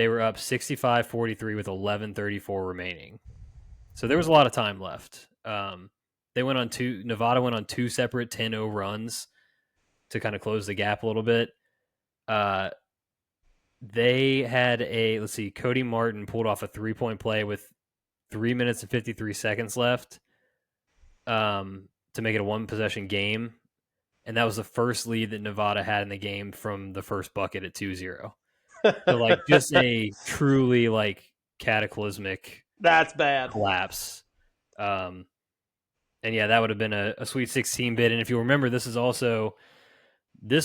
Speaker 1: were up 65-43 with 11:34 remaining. So there was a lot of time left. Nevada went on 2 separate 10-0 runs to kind of close the gap a little bit. They had Cody Martin pulled off a 3-point play with 3 minutes and 53 seconds left to make it a 1-possession game. And that was the first lead that Nevada had in the game from the first bucket at 2-0. So, just a truly, cataclysmic
Speaker 2: That's bad
Speaker 1: collapse. And, yeah, that would have been a Sweet 16 bid. And if you remember, this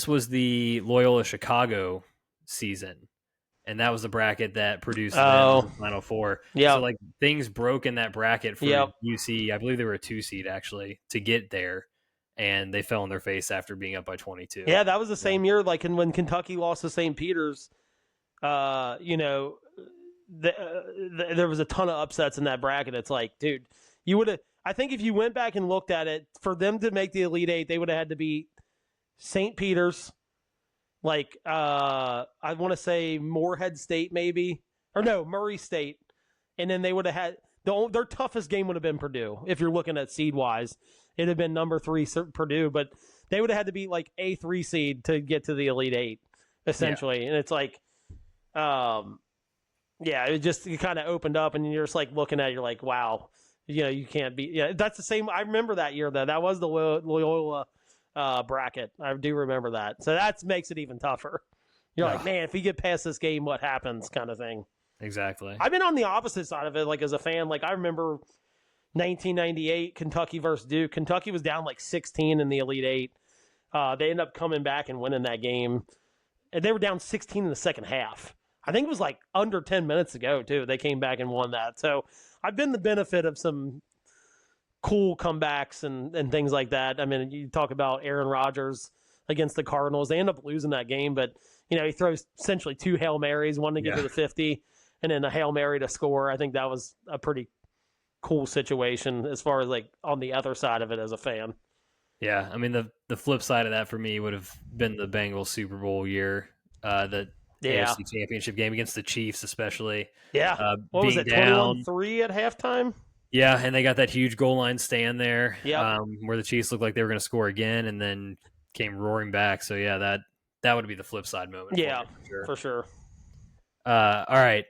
Speaker 1: was the Loyola Chicago season, and that was the bracket that produced the Final Four.
Speaker 2: Yeah.
Speaker 1: So things broke in that bracket for UC. I believe they were a 2 seed actually to get there, and they fell on their face after being up by 22.
Speaker 2: Yeah, that was the same year. When Kentucky lost to St. Peter's, there was a ton of upsets in that bracket. It's like, dude, you would have. I think if you went back and looked at it, for them to make the Elite Eight, they would have had to beat St. Peter's. I want to say Morehead State maybe, or no, Murray State. And then they would have had, their toughest game would have been Purdue. If you're looking at seed-wise, it'd have been number 3 Purdue, but they would have had to beat a 3 seed to get to the Elite Eight, essentially. Yeah. And it's it kind of opened up, and you're just looking at it, you're like, wow, you can't beat. Yeah, that's the same. I remember that year, though. That was the Loyola bracket. I do remember that. So that makes it even tougher. You're like, man, if we get past this game, what happens, kind of thing.
Speaker 1: Exactly.
Speaker 2: I've been on the opposite side of it, as a fan. I remember 1998 Kentucky versus Duke. Kentucky was down 16 in the Elite Eight. They ended up coming back and winning that game. And they were down 16 in the second half. I think it was under 10 minutes to go, too. They came back and won that. So I've been the benefit of some cool comebacks and things like that. I mean, you talk about Aaron Rodgers against the Cardinals. They end up losing that game, but he throws essentially 2 Hail Marys, one to get to the 50, and then a Hail Mary to score. I think that was a pretty cool situation as far as like on the other side of it as a fan.
Speaker 1: Yeah, I mean the flip side of that for me would have been the Bengals Super Bowl year, the AFC Championship game against the Chiefs, especially.
Speaker 2: Yeah, what was
Speaker 1: being
Speaker 2: it,
Speaker 1: down
Speaker 2: 21-3 at halftime?
Speaker 1: Yeah, and they got that huge goal line stand there,
Speaker 2: Yep.
Speaker 1: where the Chiefs looked like they were going to score again, and then came roaring back. So yeah, that would be the flip side moment.
Speaker 2: Yeah,
Speaker 1: for
Speaker 2: sure.
Speaker 1: All right,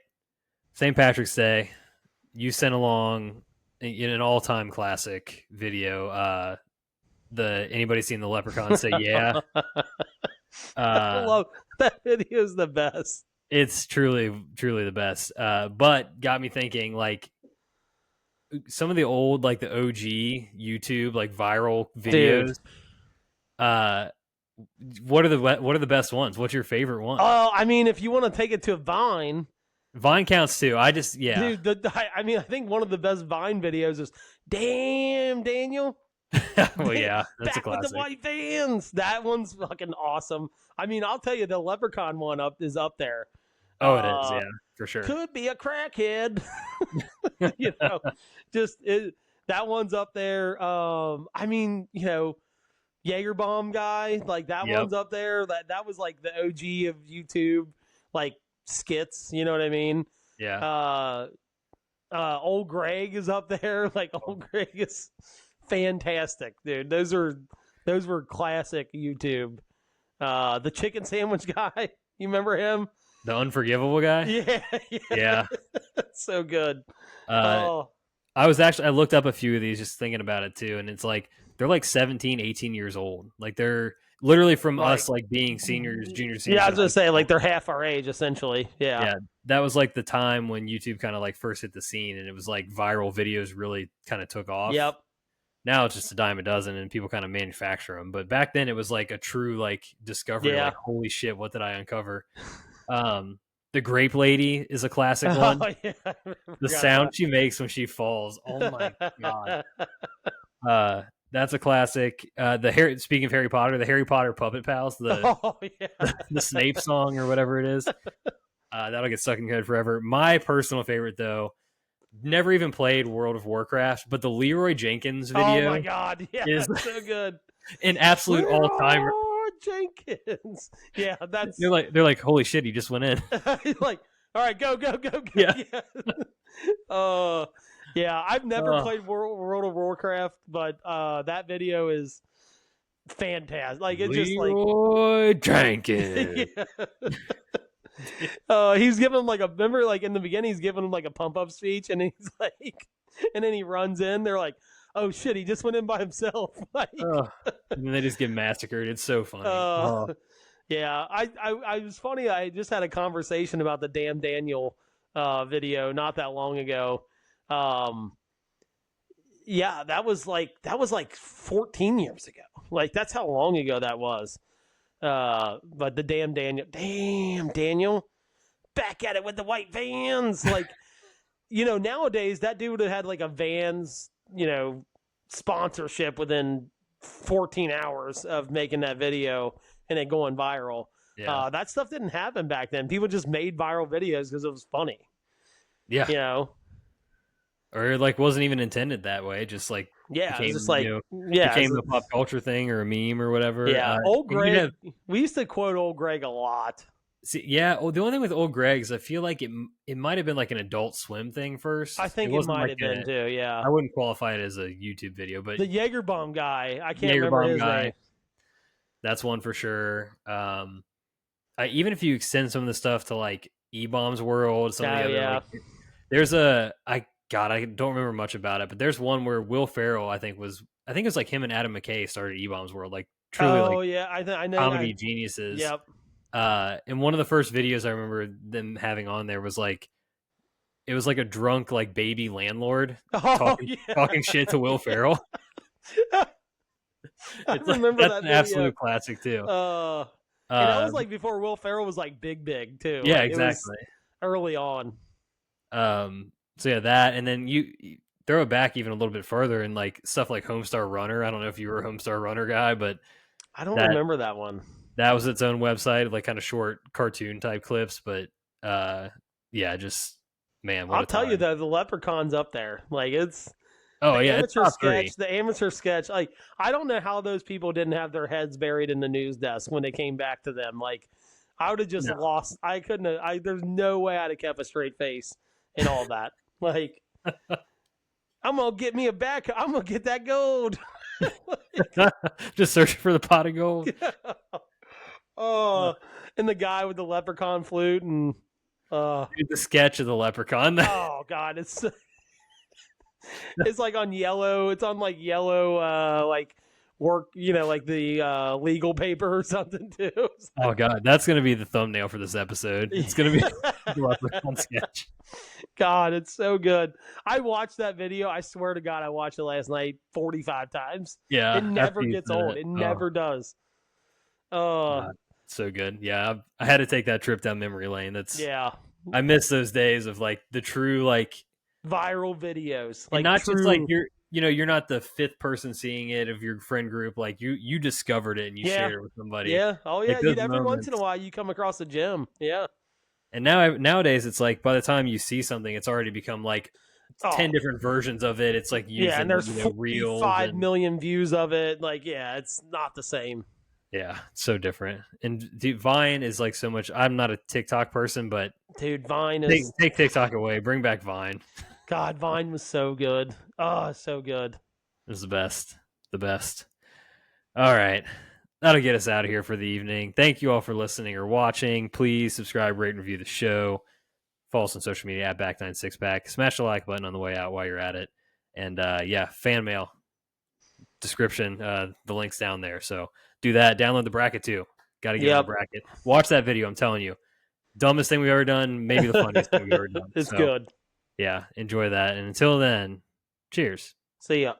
Speaker 1: St. Patrick's Day. You sent along in an all-time classic video. Anybody seen the Leprechaun say yeah?
Speaker 2: I love that video. Is the best.
Speaker 1: It's truly the best. But got me thinking, like, some of the old, like the OG YouTube, like viral videos. Dude. What are the best ones? What's your favorite one?
Speaker 2: I mean, if you want to take it to Vine
Speaker 1: counts too.
Speaker 2: Dude, I think one of the best Vine videos is "Damn Daniel."
Speaker 1: Well, yeah, that's
Speaker 2: back
Speaker 1: a classic.
Speaker 2: with the white fans. That one's fucking awesome. I mean, I'll tell you, the Leprechaun one is up there.
Speaker 1: Oh, it is, yeah, for sure.
Speaker 2: Could be a crackhead. That one's up there. I mean, Jagerbomb guy, like that one's up there. That was like the OG of YouTube, like skits. You know what I mean?
Speaker 1: Yeah.
Speaker 2: Old Greg is up there. Like Old Greg is fantastic, dude. Those were classic YouTube. The chicken sandwich guy, you remember him?
Speaker 1: The unforgivable guy?
Speaker 2: Yeah. So good.
Speaker 1: I looked up a few of these just thinking about it too, and it's like they're like 17, 18 years old. Like they're literally from us like being seniors, junior seniors.
Speaker 2: Yeah, I was gonna say like they're half our age essentially. Yeah.
Speaker 1: That was like the time when YouTube kind of like first hit the scene, and it was like viral videos really kind of took off.
Speaker 2: Yep.
Speaker 1: Now it's just a dime a dozen, and people kind of manufacture them. But back then, it was like a true like discovery.
Speaker 2: Yeah.
Speaker 1: Like, holy shit, what did I uncover? The Grape Lady is a classic one.
Speaker 2: Oh, yeah,
Speaker 1: the sound she makes when she falls. Oh my god. That's a classic. Speaking of Harry Potter, the Harry Potter Puppet Pals, the Snape song or whatever it is. That'll get stuck in your head forever. My personal favorite, though, never even played World of Warcraft, but the Leroy Jenkins video.
Speaker 2: Oh my god, yeah, is so good.
Speaker 1: An absolute all-timer.
Speaker 2: Jenkins. Yeah, that's
Speaker 1: they're like, holy shit, he just went in.
Speaker 2: Like, all right, go.
Speaker 1: Yeah.
Speaker 2: Yeah, I've never played World of Warcraft, but that video is fantastic. Like it's just like
Speaker 1: Leroy Jenkins.
Speaker 2: He's giving him like remember like in the beginning he's giving him like a pump up speech, and he's like, and then he runs in. They're like, oh shit, he just went in by himself. Like,
Speaker 1: and they just get massacred. It's so funny.
Speaker 2: Yeah, I was funny. I just had a conversation about the Damn Daniel video not that long ago. Yeah, that was like 14 years ago. Like that's how long ago that was. But the damn Daniel, back at it with the white Vans. Like, nowadays that dude would have had like a Vans, sponsorship within 14 hours of making that video and it going viral. Yeah. That stuff didn't happen back then. People just made viral videos because it was funny.
Speaker 1: Yeah. Or it like wasn't even intended that way. Just like
Speaker 2: became,
Speaker 1: just like became the pop culture thing or a meme or whatever.
Speaker 2: Yeah, old Greg. We used to quote old Greg a lot.
Speaker 1: See, yeah. The only thing with old Greg is I feel like it might have been like an Adult Swim thing first.
Speaker 2: I think it might have been too. Yeah,
Speaker 1: I wouldn't qualify it as a YouTube video, but
Speaker 2: the Jagerbomb guy, I can't remember his name.
Speaker 1: That's one for sure. Even if you extend some of the stuff to like E-Bomb's World, some of the other, like, there's I don't remember much about it, but there's one where Will Ferrell, I think it was like him and Adam McKay started E-Bomb's World, like truly,
Speaker 2: I know
Speaker 1: comedy geniuses.
Speaker 2: Yep.
Speaker 1: And one of the first videos I remember them having on there was like, it was like a drunk like baby landlord talking shit to Will Ferrell.
Speaker 2: I remember
Speaker 1: that's
Speaker 2: that
Speaker 1: an
Speaker 2: video.
Speaker 1: Absolute classic too.
Speaker 2: And that was like before Will Ferrell was like big too.
Speaker 1: Yeah,
Speaker 2: like,
Speaker 1: exactly.
Speaker 2: Early on.
Speaker 1: So yeah, that, and then you throw it back even a little bit further, and like stuff like Homestar Runner. I don't know if you were a Homestar Runner guy, but
Speaker 2: I don't remember that one.
Speaker 1: that was its own website, like kind of short cartoon type clips. But yeah, just man, what
Speaker 2: I'll
Speaker 1: a
Speaker 2: tell you
Speaker 1: time.
Speaker 2: though, the Leprechaun's up there. Like it's
Speaker 1: Oh
Speaker 2: the
Speaker 1: yeah, it's
Speaker 2: amateur
Speaker 1: top three.
Speaker 2: sketch. The amateur sketch. Like I don't know how those people didn't have their heads buried in the news desk when they came back to them. Like I would have just
Speaker 1: No.
Speaker 2: lost. I couldn't. There's no way I'd have kept a straight face in all that. Like I'm gonna get me a back. I'm gonna get that gold.
Speaker 1: Just searching for the pot of gold.
Speaker 2: Oh, and the guy with the leprechaun flute and
Speaker 1: Dude, the sketch of the leprechaun.
Speaker 2: oh god, it's it's like on yellow. It's on like yellow like work, like the legal paper or something too.
Speaker 1: Oh god, that's gonna be the thumbnail for this episode. It's gonna be the leprechaun sketch.
Speaker 2: God, it's so good. I watched that video. I swear to God, I watched it last night 45 times.
Speaker 1: Yeah,
Speaker 2: It never
Speaker 1: after you
Speaker 2: gets
Speaker 1: said
Speaker 2: old. It never does.
Speaker 1: God, so good. Yeah, I had to take that trip down memory lane. That's
Speaker 2: Yeah.
Speaker 1: I miss those days of like the true like
Speaker 2: Viral videos.
Speaker 1: and
Speaker 2: Like
Speaker 1: not
Speaker 2: true,
Speaker 1: just like you're not the fifth person seeing it of your friend group. Like you discovered it and you
Speaker 2: Yeah.
Speaker 1: shared it with somebody.
Speaker 2: Yeah. Oh yeah.
Speaker 1: Like those
Speaker 2: Every once in a
Speaker 1: moments.
Speaker 2: while you come across a gem. Yeah.
Speaker 1: And nowadays it's like by the time you see something, it's already become like 10 different versions of it. It's like using
Speaker 2: Yeah, and there's
Speaker 1: reels
Speaker 2: 45
Speaker 1: and
Speaker 2: million views of it. Like, yeah, it's not the same.
Speaker 1: yeah, so different. And dude, Vine is like so much. I'm not a TikTok person, but
Speaker 2: Dude, Vine is
Speaker 1: take TikTok away. Bring back Vine.
Speaker 2: God, Vine was so good. Oh, so good.
Speaker 1: It was the best. The best. All right. That'll get us out of here for the evening. Thank you all for listening or watching. Please subscribe, rate, and review the show. Follow us on social media at Back96Back. Smash the like button on the way out while you're at it. And yeah, fan mail description. The link's down there. So do that. Download the bracket too. Got to get in the bracket. Watch that video. I'm telling you. Dumbest thing we've ever done. Maybe the funniest thing we've ever done.
Speaker 2: It's good.
Speaker 1: Yeah, enjoy that. And until then, cheers.
Speaker 2: See ya.